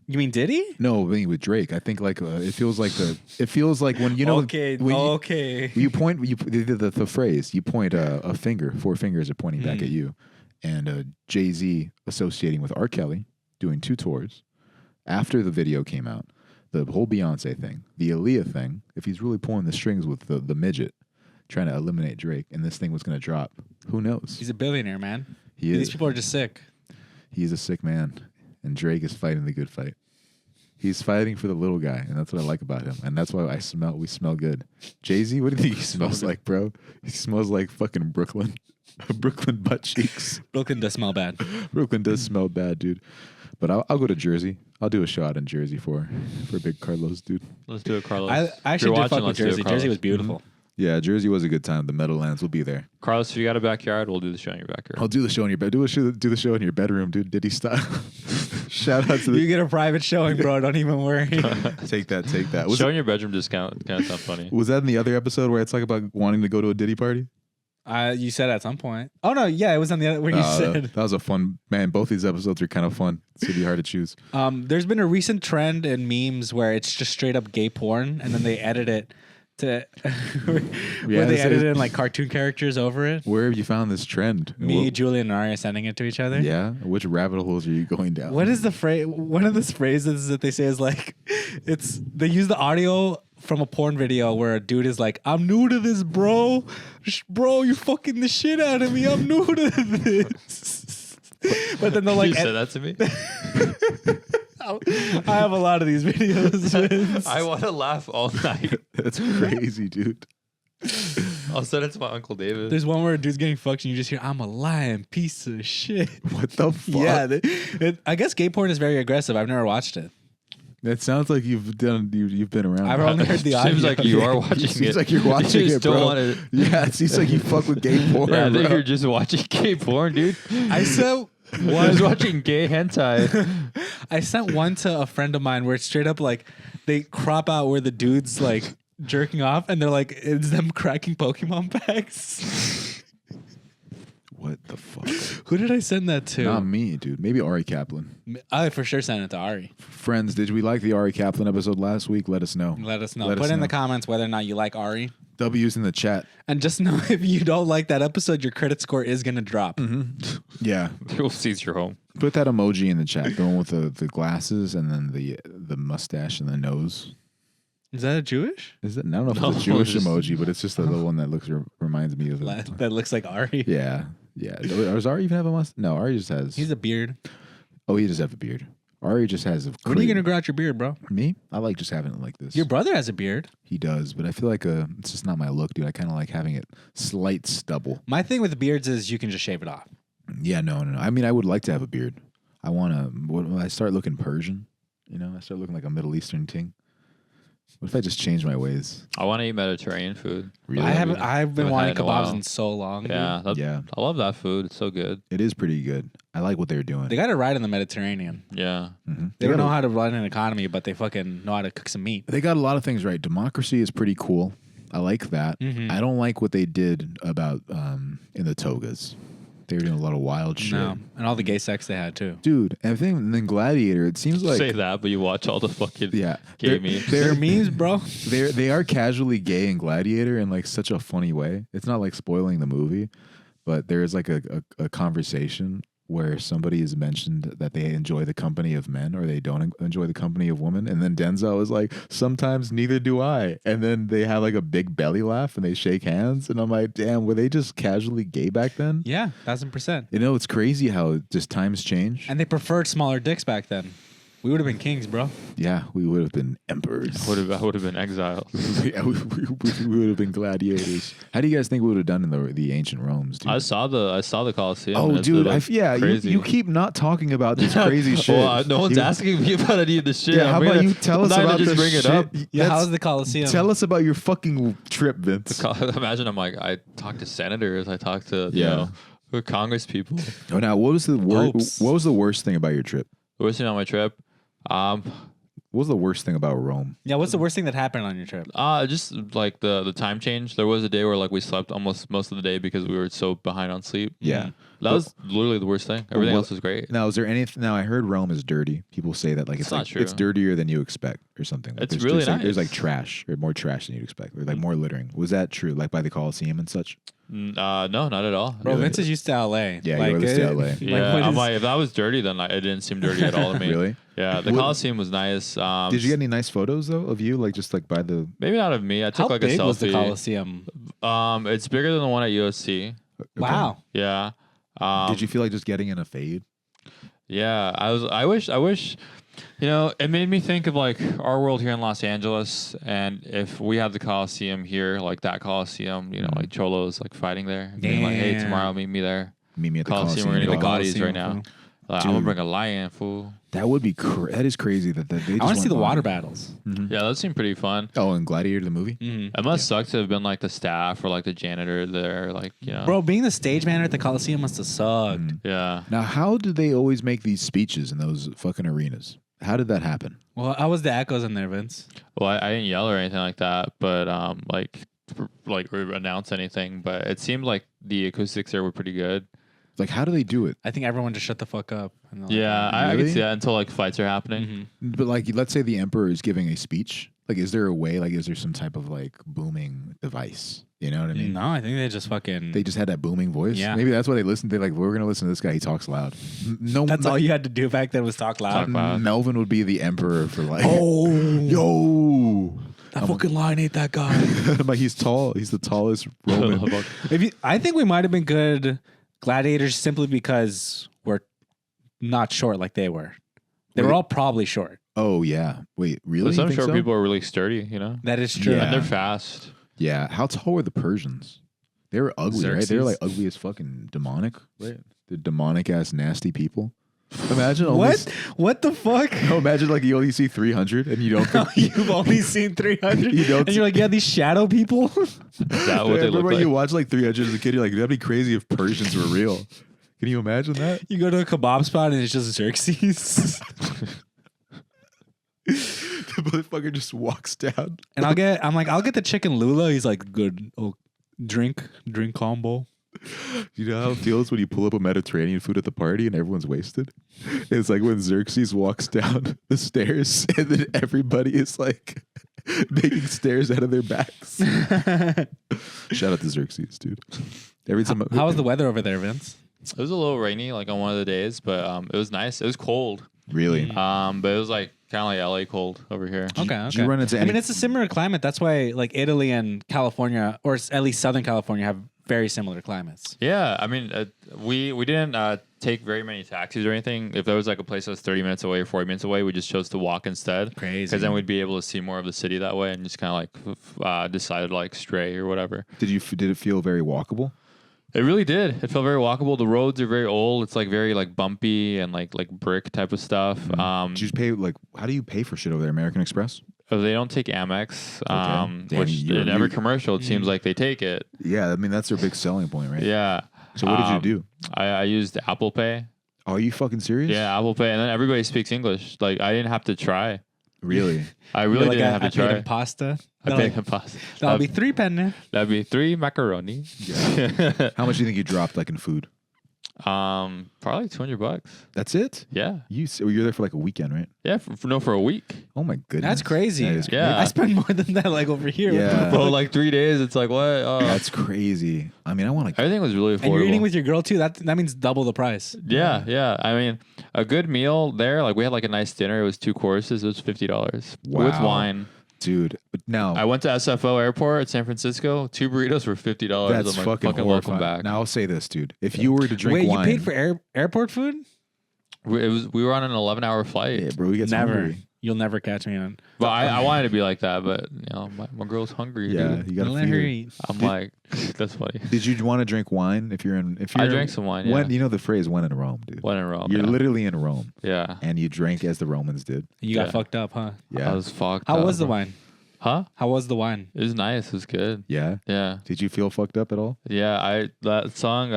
You mean Diddy? No, I mean with Drake, I think like it feels like when you know Okay. when Okay. you point the phrase you point a finger, 4 fingers are pointing back at you, and Jay-Z associating with R. Kelly doing 2 tours after the video came out, the whole Beyonce thing, the Aaliyah thing. If he's really pulling the strings with the midget, trying to eliminate Drake, and this thing was going to drop, who knows? He's a billionaire, man. He These is. people are just sick. He is a sick man, and Drake is fighting the good fight. He's fighting for the little guy, and that's what I like about him. And that's why we smell good. Jay-Z, what do you think he smells like, bro? He smells like fucking Brooklyn. Brooklyn butt cheeks. Brooklyn does smell bad. Brooklyn does smell bad, dude. But I'll go to Jersey. I'll do a show out in Jersey for Big Carlos, dude. Let's do it, Carlos. I If actually you're did fuck watching, with let's do it, Jersey. Carlos. Jersey was beautiful. Yeah, Jersey was a good time. The Meadowlands will be there. Carlos, if you got a backyard, we'll do the show in your backyard. I'll do the show in your bed. Do the show in your bedroom, dude. Diddy style. Shout out to You the. get a private showing, bro. Don't even worry. Take that. Show in your bedroom discount. Kind of sound funny. Was that in the other episode where it's like about wanting to go to a Diddy party? You said at some point. Oh no, yeah, it was on the other where you said. That was a fun man. Both these episodes are kind of fun. It's gonna be hard to choose. There's been a recent trend in memes where it's just straight up gay porn, and then they edit it to where they edit in like cartoon characters over it. Where have you found this trend? Me, Julian, and Ari are sending it to each other. Yeah. Which rabbit holes are you going down? What is the phrase? One of the phrases that they say is like, they use the audio from a porn video where a dude is like, "I'm new to this, bro. Bro, you're fucking the shit out of me. I'm new to this." But then they're like, You said that to me? I have a lot of these videos. Vince. I want to laugh all night. That's crazy, dude. I'll send it to my Uncle David. There's one where a dude's getting fucked and you just hear, "I'm a lying piece of shit." What the fuck? Yeah, I guess gay porn is very aggressive. I've never watched it. That sounds like you've been around. I've only heard the audio. Seems like you are watching it. Seems like you're watching You it, just don't bro. want to. Yeah, it seems like you fuck with gay porn. Yeah, I think bro. you're just watching gay porn, dude. I sent I was watching gay hentai. I sent one to a friend of mine where it's straight up like they crop out where the dude's like jerking off and they're like, it's them cracking Pokemon packs. What the fuck? Who did I send that to? Not me, dude. Maybe Ari Kaplan. I for sure sent it to Ari. Friends, did we like the Ari Kaplan episode last week? Let us know. Let us know. Let Put us in the know. comments whether or not you like Ari. W's in the chat. And just know if you don't like that episode, your credit score is going to drop. Yeah. You'll seize your home. Put that emoji in the chat. The one with the glasses and then the mustache and the nose. Is that a Jewish? Is it? I don't know if No, it's a Jewish just- emoji, but it's just the little one that reminds me of it. That looks like Ari. Yeah. Yeah. Does Ari even have a mustache? No, Ari just has. He's a beard. Oh, he does have a beard. Ari just has a. When are you going to grow out your beard, bro? Me? I like just having it like this. Your brother has a beard. He does, but I feel like it's just not my look, dude. I kind of like having it slight stubble. My thing with beards is you can just shave it off. Yeah, no. I mean, I would like to have a beard. I want to. When I start looking Persian, I start looking like a Middle Eastern ting. What if I just change my ways? I want to eat Mediterranean food. Really? I've been Haven't wanting had it in a kebabs while. in so long. dude. Yeah, Yeah, I love that food. It's so good. it is pretty good. I like what they're doing. They got it right in the Mediterranean. Yeah. Mhm. They don't know how to run an economy, but they fucking know how to cook some meat. They got a lot of things right. Democracy is pretty cool. I like that. Mhm. I don't like what they did about in the togas. They were doing a lot of wild shit. No, and all the gay sex they had too. Dude, and then Gladiator, it seems like Say that, but you watch all the fucking yeah, gay memes. They're memes, bro. they are casually gay in Gladiator in like such a funny way. It's not like spoiling the movie, but there is like a conversation where somebody has mentioned that they enjoy the company of men or they don't enjoy the company of women, and then Denzel is like, sometimes neither do I, and then they have like a big belly laugh and they shake hands, and I'm like, damn, were they just casually gay back then? Yeah, 1000%. It's crazy how just times change. And they preferred smaller dicks back then. We would have been kings, bro. Yeah, we would have been emperors. I would have been exiled. Yeah, we would have been gladiators. How do you guys think we would have done in the ancient Rome's? Dude? I saw the Colosseum. Oh, and it dude, looked you crazy. keep not talking about this crazy shit. Well, no one's You- asking me about any of the shit. Yeah, how about you tell us about just the bring shit? it up. Yeah, That's- how's the Colosseum? Tell us about your fucking trip, Vince. Imagine I'm like, I talked to senators, I talked to Yeah. Congress people. Oh, now what was the Popes. what was the worst thing about your trip? The worst thing on my trip, What was the worst thing about Rome? Yeah, what's the worst thing that happened on your trip? just like the time change. There was a day where like we slept almost most of the day because we were so behind on sleep. Yeah. That was literally the worst thing. Everything else was great. Now, is there anything? Now, I heard Rome is dirty. People say that like It's not true. it's dirtier than you expect or something. Like, It's there's, really there's like, there's nice. like trash or more trash than you'd expect, or like more littering. Was that true? Like by the Colosseum and such? No, not at all. Bro, Really? Vince is used to LA. Yeah, you were used to LA. Yeah, what I'm is- like, if that was dirty, then it didn't seem dirty at all to me. Really? Yeah, the What- Colosseum was nice. Did you get any nice photos though of you, like just like by the? Maybe not of me. I took How like a big selfie. was the Colosseum? It's bigger than the one at USC. Wow. Yeah. Did you feel like just getting in a fade? Yeah, I wish You know, it made me think of like our world here in Los Angeles, and if we had the Coliseum here, like that Coliseum, you know, like cholos like fighting there, and being like, hey, Damn. tomorrow meet me there. Meet me at the Coliseum, Coliseum. we're gonna go Coliseum, bodies right now. fool. I'm gonna Dude. bring a lion, fool. That would be that is crazy that they just I want to see went the water on. battles. Yeah, that seemed pretty fun. Oh, and Gladiator the movie. Mm-hmm. It must suck to have been like the staff or like the janitor there, like you know. Bro, being the stage manager at the Coliseum must have sucked. Yeah. Now, how did they always make these speeches in those fucking arenas? How did that happen? Well, how was the echoes in there, Vince? Well, I didn't yell or anything like that, but or announce anything. But it seemed like the acoustics there were pretty good. Like, how do they do it? I think everyone just shut the fuck up. And they're like, Yeah, I Really? could see that until like fights are happening. Mhm. But like, let's say the emperor is giving a speech. Like, is there a way? Like, is there some type of like booming device? You know what I mean? No, I think they just fucking. They just had that booming voice. Yeah. Maybe that's why they listened. They're like, we're gonna listen to this guy. He talks loud. No, That's all you had to do back then was talk loud. Talk loud. Melvin would be the emperor for like. Oh, Yo. that fucking line ain't that guy. I'm like, he's tall. He's the tallest Roman. I think we might have been good gladiators simply because we're not short like they were. They were Wait. all probably short. Oh yeah. Wait, really? But You some think short so? people are really sturdy, you know, That is true. Yeah. and they're fast. Yeah. How tall were the Persians? They were ugly, right? They were Xerxes. like ugly as fucking demonic, right? The demonic ass nasty people. Imagine only What? What the fuck? No, imagine like you only see 300 and you don't think You've only seen 300. You don't and you're like, yeah, these shadow people. Is that what they Remember look when like? you watch like 300 as a kid, you're like, that'd be crazy if Persians were real. Can you imagine that? You go to a kebab spot and it's just Xerxes. The motherfucker just walks down. And I'll get the chicken lula. He's like, good. Oh, drink combo. You know how it feels when you pull up a Mediterranean food at the party and everyone's wasted? It's like when Xerxes walks down the stairs and then everybody is like making stairs out of their backs. Shout out to Xerxes, dude. Every time How was the weather over there, Vince? It was a little rainy, like on one of the days, but it was nice. It was cold, Really? but it was like kind of like LA cold over here. Okay. Did you run into I any mean, it's a similar climate. That's why, like Italy and California, or at least Southern California, have very similar climates. Yeah, I mean, we didn't take very many taxis or anything. If there was like a place that was 30 minutes away or 40 minutes away, we just chose to walk instead. Crazy. Because then we'd be able to see more of the city that way and just kind of like decided to like stray or whatever. did it feel very walkable? It really did. It felt very walkable. The roads are very old. It's like very like bumpy and like brick type of stuff. Did you pay like how do you pay for shit over there? American Express? They don't take Amex, Damn, which you're- in every you- commercial it seems like they take it. Yeah, I mean that's their big selling point, right? Yeah. So what did you do? I used Apple Pay. Oh, are you fucking serious? Yeah, Apple Pay, and then everybody speaks English. Like I didn't have to try. Really? I really Like, didn't I have to paid try. in pasta. I paid in pasta. That'll be 3 penne. That'd be 3 macaroni. Yeah. How much do you think you dropped like in food? Probably $200. That's it? Yeah, You're there for like a weekend, right? yeah. For a week. Oh my goodness. That's crazy. That is Yeah. I spend more than that, like over here. Yeah. Bro, like 3 days. It's like what? Oh. That's crazy. I mean, I want to. Everything was really affordable. And you're eating with your girl too. That means double the price. Yeah, yeah. I mean, a good meal there. Like we had like a nice dinner. It was 2 courses. It was $50 with Wow. wine. Dude, but now I went to SFO Airport at San Francisco. 2 burritos were $50. that's I'm like, fucking welcome horrifying. back. Now I'll say this, dude. If you were to drink Wait, wine, you paid for airport food? We were on an 11-hour flight. yeah, bro, we get Never. hungry. You'll never catch me on. But I wanted to be like that. But you know, my girl's hungry. Yeah, dude. you gotta Let feed her her. eat. I'm like, that's funny. Did you want to drink wine if you're in? If you're I drank some wine. Yeah. When you know the phrase "when in Rome," dude. When in Rome. You're yeah. literally in Rome, Yeah. and you drank as the Romans did. You got Yeah. fucked up, huh? Yeah, I was fucked. How up, was the bro. wine? Huh? How was the wine? It was nice. It was good. yeah. Yeah. Did you feel fucked up at all? Yeah. That song,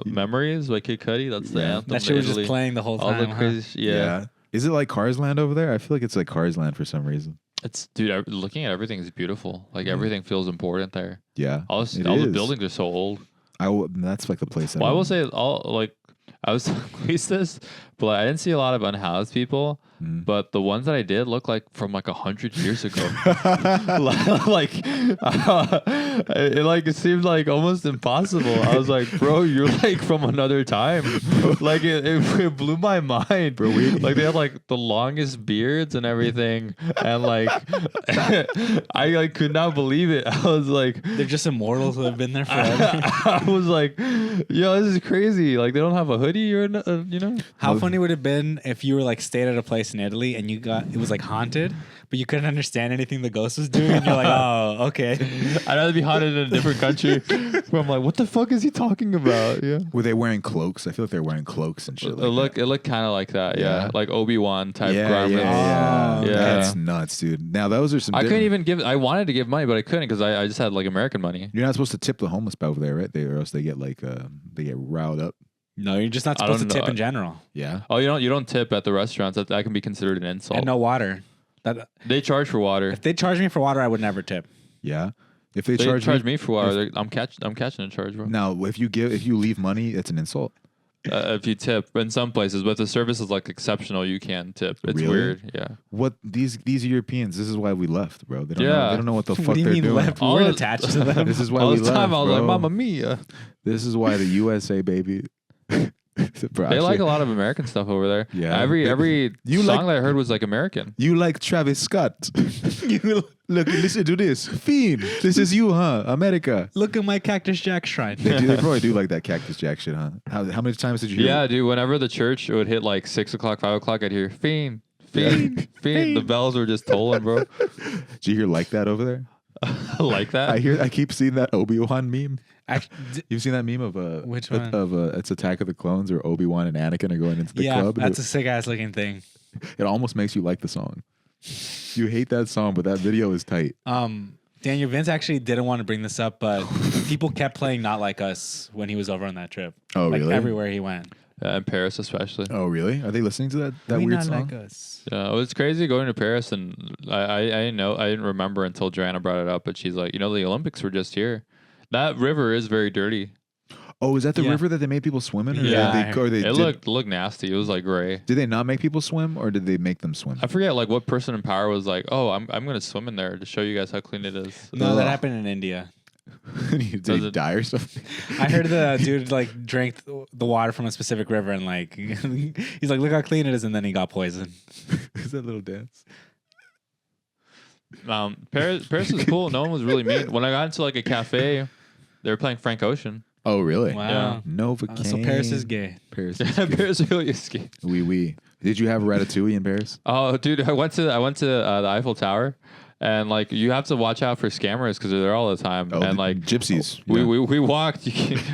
Memories by Kid Cudi. That's the Yeah. anthem. That to shit was just Italy. playing the whole All time. the crazy. Yeah. Is it like Cars Land over there? I feel like it's like Cars Land for some reason. It's dude. Looking at everything is beautiful. Like everything feels important there. Yeah. All It the is. buildings are so old. That's like the place. Well, I will say all like I was telling Luis this, but like, I didn't see a lot of unhoused people. Mm. But the ones that I did look like from like 100 years ago. like it seemed like almost impossible. I was like, bro, you're like from another time. Like it blew my mind, bro. Like they had like the longest beards and everything, and like I like could not believe it. I was like, They're just immortals who have been there forever. I was like, yo, this is crazy. Like they don't have a hoodie or you know. How funny would it have been if you were like stayed at a place in Italy and it was like haunted, but you couldn't understand anything the ghost was doing, and you're like, oh, okay. I'd rather be haunted in a different country where I'm like, what the fuck is he talking about? Yeah. Were they wearing cloaks? I feel like they're wearing cloaks and shit. It looked kind of like that, yeah. Yeah. Like Obi-Wan type yeah, garments. yeah. Yeah. That's nuts, dude. Now those are some. I couldn't even give. I wanted to give money, but I couldn't because I just had like American money. You're not supposed to tip the homeless over there, right? Or else they get like they get riled up. No, you're just not I supposed to don't tip know. in general. Yeah. Oh, you don't tip at the restaurants. That can be considered an insult. And no water. They charge for water. If they charge me for water, I would never tip. Yeah. If they They charge me for water. I'm catching a charge, bro. now, if you leave money, it's an insult. If you tip in some places, but if the service is like exceptional, you can tip. It's Really? weird. Yeah. What these Europeans? This is why we left, bro. They don't Yeah. know. They don't know what the What fuck do you they're mean doing. left? We All weren't the- attached to them. This is why All we the left, time I was bro. like, Mamma Mia. This is why the USA baby. Bro, They like actually, a lot of American stuff over there. Yeah. Every You song like- that I heard was like American. you like Travis Scott. Look, listen to this. Fiend. This is you, huh? America. Look at my Cactus Jack shrine. They probably do like that Cactus Jack shit, huh? How many times did you hear Yeah, it? dude. Whenever the church would hit like 6 o'clock, 5 o'clock, I'd hear fiend, fiend, fiend. The bells were just tolling, bro. Did you hear like that over there? Like that. I keep seeing that Obi-Wan meme. Actually, You've seen that meme of Which one? it's Attack of the Clones or Obi-Wan and Anakin are going into the yeah, club. that's a sick ass looking thing. It almost makes you like the song. You hate that song, but that video is tight. Daniel Vince actually didn't want to bring this up, but people kept playing "Not Like Us" when he was over on that trip. Oh, like really? everywhere he went. In Paris, especially. Oh, really? Are they listening to that We weird Not song? Like Us. Yeah, it was crazy going to Paris, and I didn't know. I didn't remember until Joanna brought it up. But she's like, the Olympics were just here. That river is very dirty. Oh, is that the Yeah. river that they made people swim in? Or Yeah. It looked nasty. It was like gray. Did they not make people swim, or did they make them swim? I forget like what person in power was like, oh, I'm gonna swim in there to show you guys how clean it is. No, that Ugh. happened in India. Did Does he it- die or something? I heard the dude like drank the water from a specific river and like he's like, look how clean it is, and then he got poisoned. Is that little dance? Paris was cool. No one was really mean. When I got into like a cafe, they were playing Frank Ocean. Oh, really? Wow. Novocaine. So Paris is gay. Paris. Paris really is ski. Oui. Did you have ratatouille in Paris? Oh, dude, I went to the Eiffel Tower, and like you have to watch out for scammers because they're there all the time. Oh, and the like gypsies. we, Yeah. we walked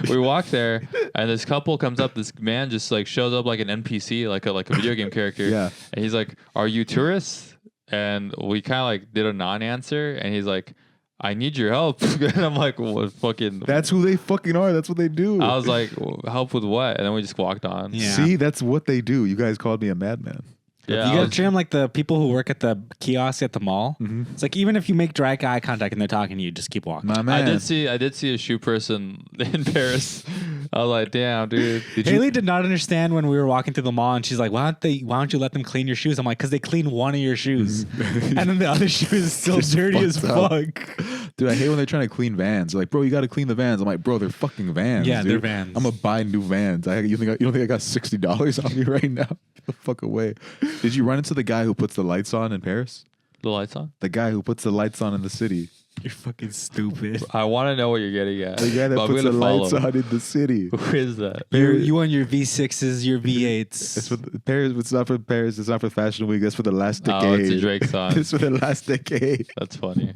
we walked there, and this couple comes up. This man just like shows up like an NPC, like a video game character. Yeah. And he's like, "Are you tourists?" And we kind of like did a non-answer, and he's like, "I need your help." And I'm like, "What fucking?" That's who they fucking are. That's what they do. I was like, "Help with what?" And then we just walked on. Yeah. See, that's what they do. You guys called me a madman. Yeah, You I gotta was- treat them like the people who work at the kiosk at the mall. It's like even if you make direct eye contact and they're talking to you, just keep walking. My man. I did see a shoe person in Paris. I was like, damn, dude. Haley did not understand when we were walking through the mall, and she's like, "Why don't you let them clean your shoes?" I'm like, "Cause they clean one of your shoes, and then the other shoe is still Just dirty as fucked up. fuck." Dude, I hate when they're trying to clean vans. They're like, bro, you got to clean the vans. I'm like, bro, they're fucking vans. Yeah, dude. they're vans. I'm gonna buy new vans. You don't think I got $60 on me right now? Get the fuck away. Did you run into the guy who puts the lights on in Paris? The lights on. The guy who puts the lights on in the city. You're fucking stupid. I want to know what you're getting at. The guy that but I'm puts the gonna follow lights him. on in the city. Who is that? You on your V6s, your V8s. It's for Paris. It's not for Paris. It's not for Fashion Week. That's for the last decade. Oh, it's a Drake song. It's for the last decade. That's funny.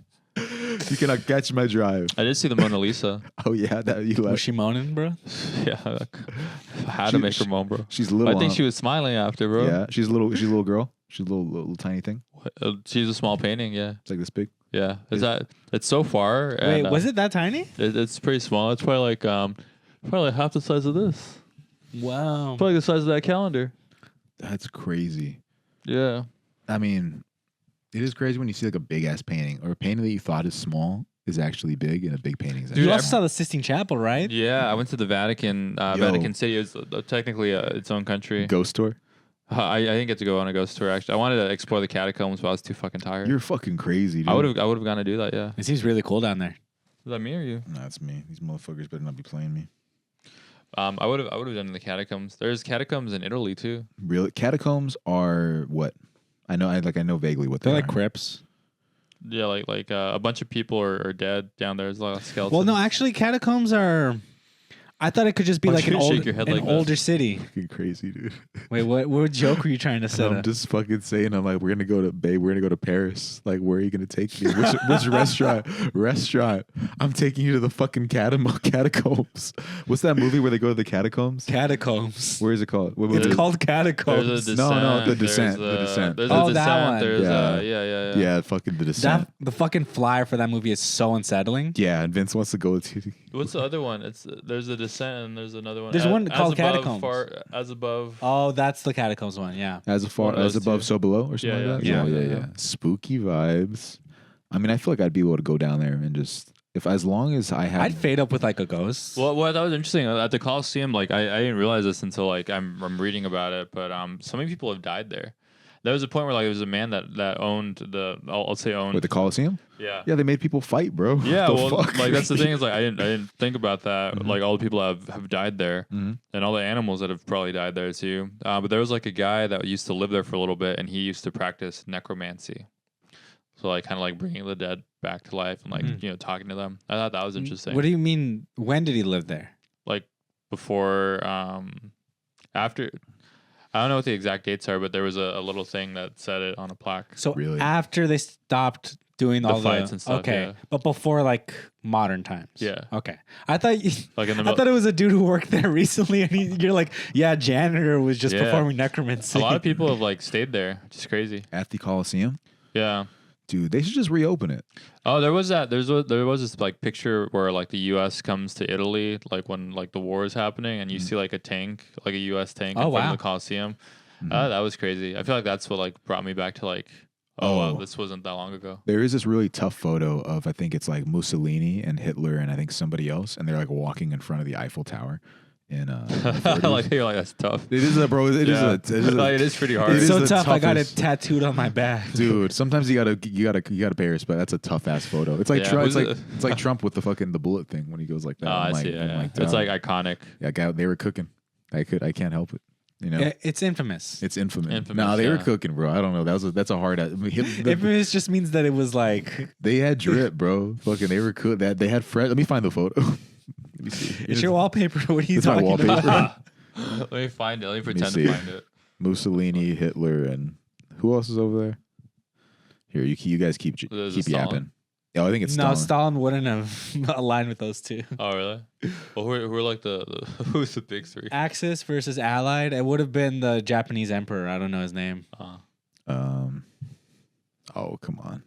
You cannot catch my drive. I did see the Mona Lisa. Oh yeah, that you Was like. she moaning, bro? Yeah, I had to make her moan, bro. She's little. I think huh? she was smiling after, bro. Yeah, she's a little. She's a little girl. She's a little tiny thing. She's a small painting. Yeah, It's like this big. yeah. It's so far. Wait, And, was it that tiny? It's pretty small. It's probably like half the size of this. Wow. Probably the size of that calendar. That's crazy. Yeah. I mean, it is crazy when you see like a big ass painting or a painting that you thought is small is actually big, and a big painting is Dude, actually You I- also saw the Sistine Chapel, right? Yeah, I went to the Vatican. Vatican City is technically its own country. ghost tour. I didn't get to go on a ghost tour. Actually, I wanted to explore the catacombs, but I was too fucking tired. You're fucking crazy, dude. I would have gone to do that. Yeah. It seems really cool down there. Is that me or you? Nah, it's me. These motherfuckers better not be playing me. I would have done the catacombs. There's catacombs in Italy too. Really? Catacombs are what? I know vaguely what They're they like are. crypts. Yeah, like a bunch of people are dead down there. There's a lot of skeletons. Well, no, actually, catacombs are. I thought it could just be Why like don't an you old, shake your head an like that? older city. Fucking crazy, dude. Wait, what joke were you trying to set I'm up? just fucking saying. I'm like, we're gonna go to Paris. Like, where are you gonna take me? Which restaurant? I'm taking you to the fucking catacombs. What's that movie where they go to the catacombs? Catacombs. Where is it called? It's called There's catacombs. a descent. No, the descent. There's The descent. There's Oh, a that descent. one. There's Yeah. Yeah, fucking the descent. The fucking flyer for that movie is so unsettling. Yeah, and Vince wants to go to. What's the other one? There's a descent and there's another one. There's one called Catacombs. As above. Oh, that's the catacombs one. Yeah. As One of those above, two. so below, or something Yeah, like that. yeah. Yeah. Spooky vibes. I mean, I feel like I'd be able to go down there and just as long as I had. I'd fade up with like a ghost. Well, that was interesting at the Coliseum. Like I didn't realize this until like I'm reading about it, but so many people have died there. There was a point where like there was a man that owned I'll say owned With the Coliseum? yeah. Yeah, they made people fight, bro. Yeah, What the well, fuck? like that's the thing is like I didn't think about that. Like all the people have died there, Mhm. and all the animals that have probably died there too. But there was like a guy that used to live there for a little bit, and he used to practice necromancy. So like kind of like bringing the dead back to life and like talking to them. I thought that was interesting. What do you mean? When did he live there? Like before, after. I don't know what the exact dates are, but there was a little thing that said it on a plaque. So Really? after they stopped doing The all fights the and stuff, okay, yeah. but before like modern times. Yeah. Okay. I thought Like in the I thought it was a dude who worked there recently, and you're like, yeah, janitor was just Yeah. performing necromancy. a lot of people have like stayed there, which is crazy. At the Coliseum? Yeah. Dude, they should just reopen it. Oh, there was that. There was this like picture where like the U.S. comes to Italy, like when like the war is happening, and you see like a tank, like a U.S. tank Oh, in front wow. of the Coliseum. That was crazy. I feel like that's what like brought me back to like, oh, wow, this wasn't that long ago. There is this really tough photo of, I think it's like Mussolini and Hitler and I think somebody else, and they're like walking in front of the Eiffel Tower. In the 30s. Like you're like that's tough. It is bro. It is Like, it is pretty hard. It It's is so the tough. I got it toughest. tattooed on my back. Dude, sometimes you gotta pay respect. That's a tough ass photo. It's like Yeah, Trump, who's it's like Trump with the fucking the bullet thing when he goes like that. Oh, I'm I like, see. I'm Yeah, like, it's damn. like iconic. Yeah, guy, they were cooking. I can't help it. You know, It's infamous. it's infamous. Infamous, Nah, they were yeah. cooking, bro. I don't know. That's a hard. Infamous just means that it was like They had drip, bro. Fucking, they were cooked. That they had fresh. Let me find the photo. Let me see. it's your wallpaper. What are you It's my talking wallpaper. about? Let me find it. Let me pretend see. to find it. Mussolini, Hitler, and who else is over there? Here, you guys keep There's keep a Stalin. yapping. Oh, I think it's No, Stalin. Stalin wouldn't have aligned with those two. Oh really? Well, who are like the who's the big three? Axis versus Allied. It would have been the Japanese emperor. I don't know his name. Oh, come on.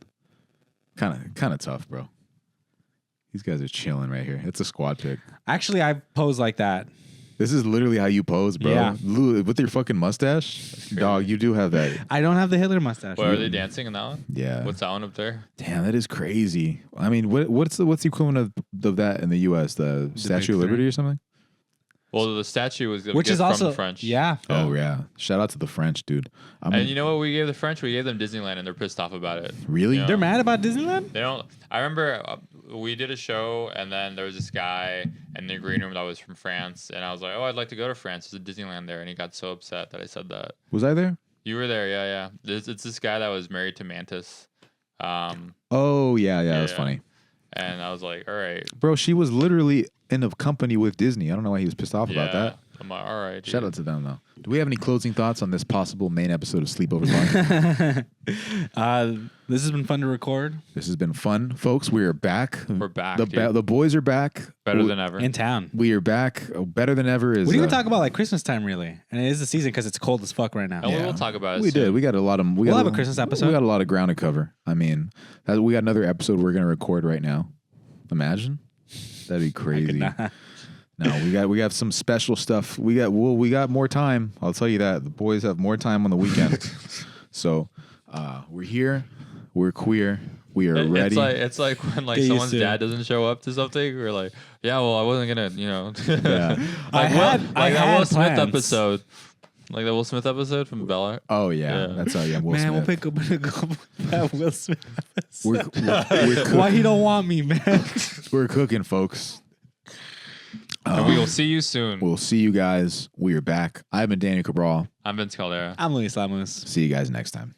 Kind of tough, bro. These guys are chilling right here. It's a squad pick. Actually, I pose like that. This is literally how you pose, bro. Yeah. With your fucking mustache, dog. You do have that. I don't have the Hitler mustache. Where are they dancing in that one? Yeah. What's that one up there? Damn, that is crazy. I mean, what's the equivalent of that in the U.S.? The Statue of Big Liberty Three? or something? Well, the statue was Which is from also the French. Yeah. Oh yeah. Shout out to the French, dude. I mean, And you know what we gave the French? We gave them Disneyland, and they're pissed off about it. really? Yeah. They're mad about Disneyland? They don't. I remember we did a show, and then there was this guy in the green room that was from France, and I was like, "Oh, I'd like to go to France. There's a Disneyland there," and he got so upset that I said that. Was I there? You were there, yeah. It's this guy that was married to Mantis, Oh yeah, that was Yeah. funny, and I was like, "All right, bro. She was literally in a company with Disney. I don't know why he was pissed off yeah." about that. I'm like, "All right." Shout dude." out to them though. Do we have any closing thoughts on this possible main episode of Sleepover Podcast? This has been fun to record This has been fun, folks. We are back. We're back, The dude. the boys are back. Better than ever. in town. We are back. Oh, better than ever is. We didn't even talk about like Christmas time really, and it is the season because it's cold as fuck right now. And we'll talk about it. We soon. did. We got a lot of. We'll have a Christmas episode. We got a lot of ground to cover. I mean, we got another episode we're gonna record right now. Imagine, that'd be crazy. Nah. No, we got some special stuff. We got more time. I'll tell you that. The boys have more time on the weekend. So, we're here. We're queer. We are ready. It's like when like Get used someone's to it. dad doesn't show up to something. We're like, yeah, well, I wasn't gonna, Yeah. like I had that Will Smith plans. episode. Like the Will Smith episode from Bella. Oh yeah, Yeah. that's Will Man, Smith. we'll pick up that Will Smith. We're Why he don't want me, man? we're cooking, folks. And we will see you soon. We'll see you guys. We are back. I've been Danny Cabral. I'm Vince Caldera. I'm Luis Lamus. See you guys next time.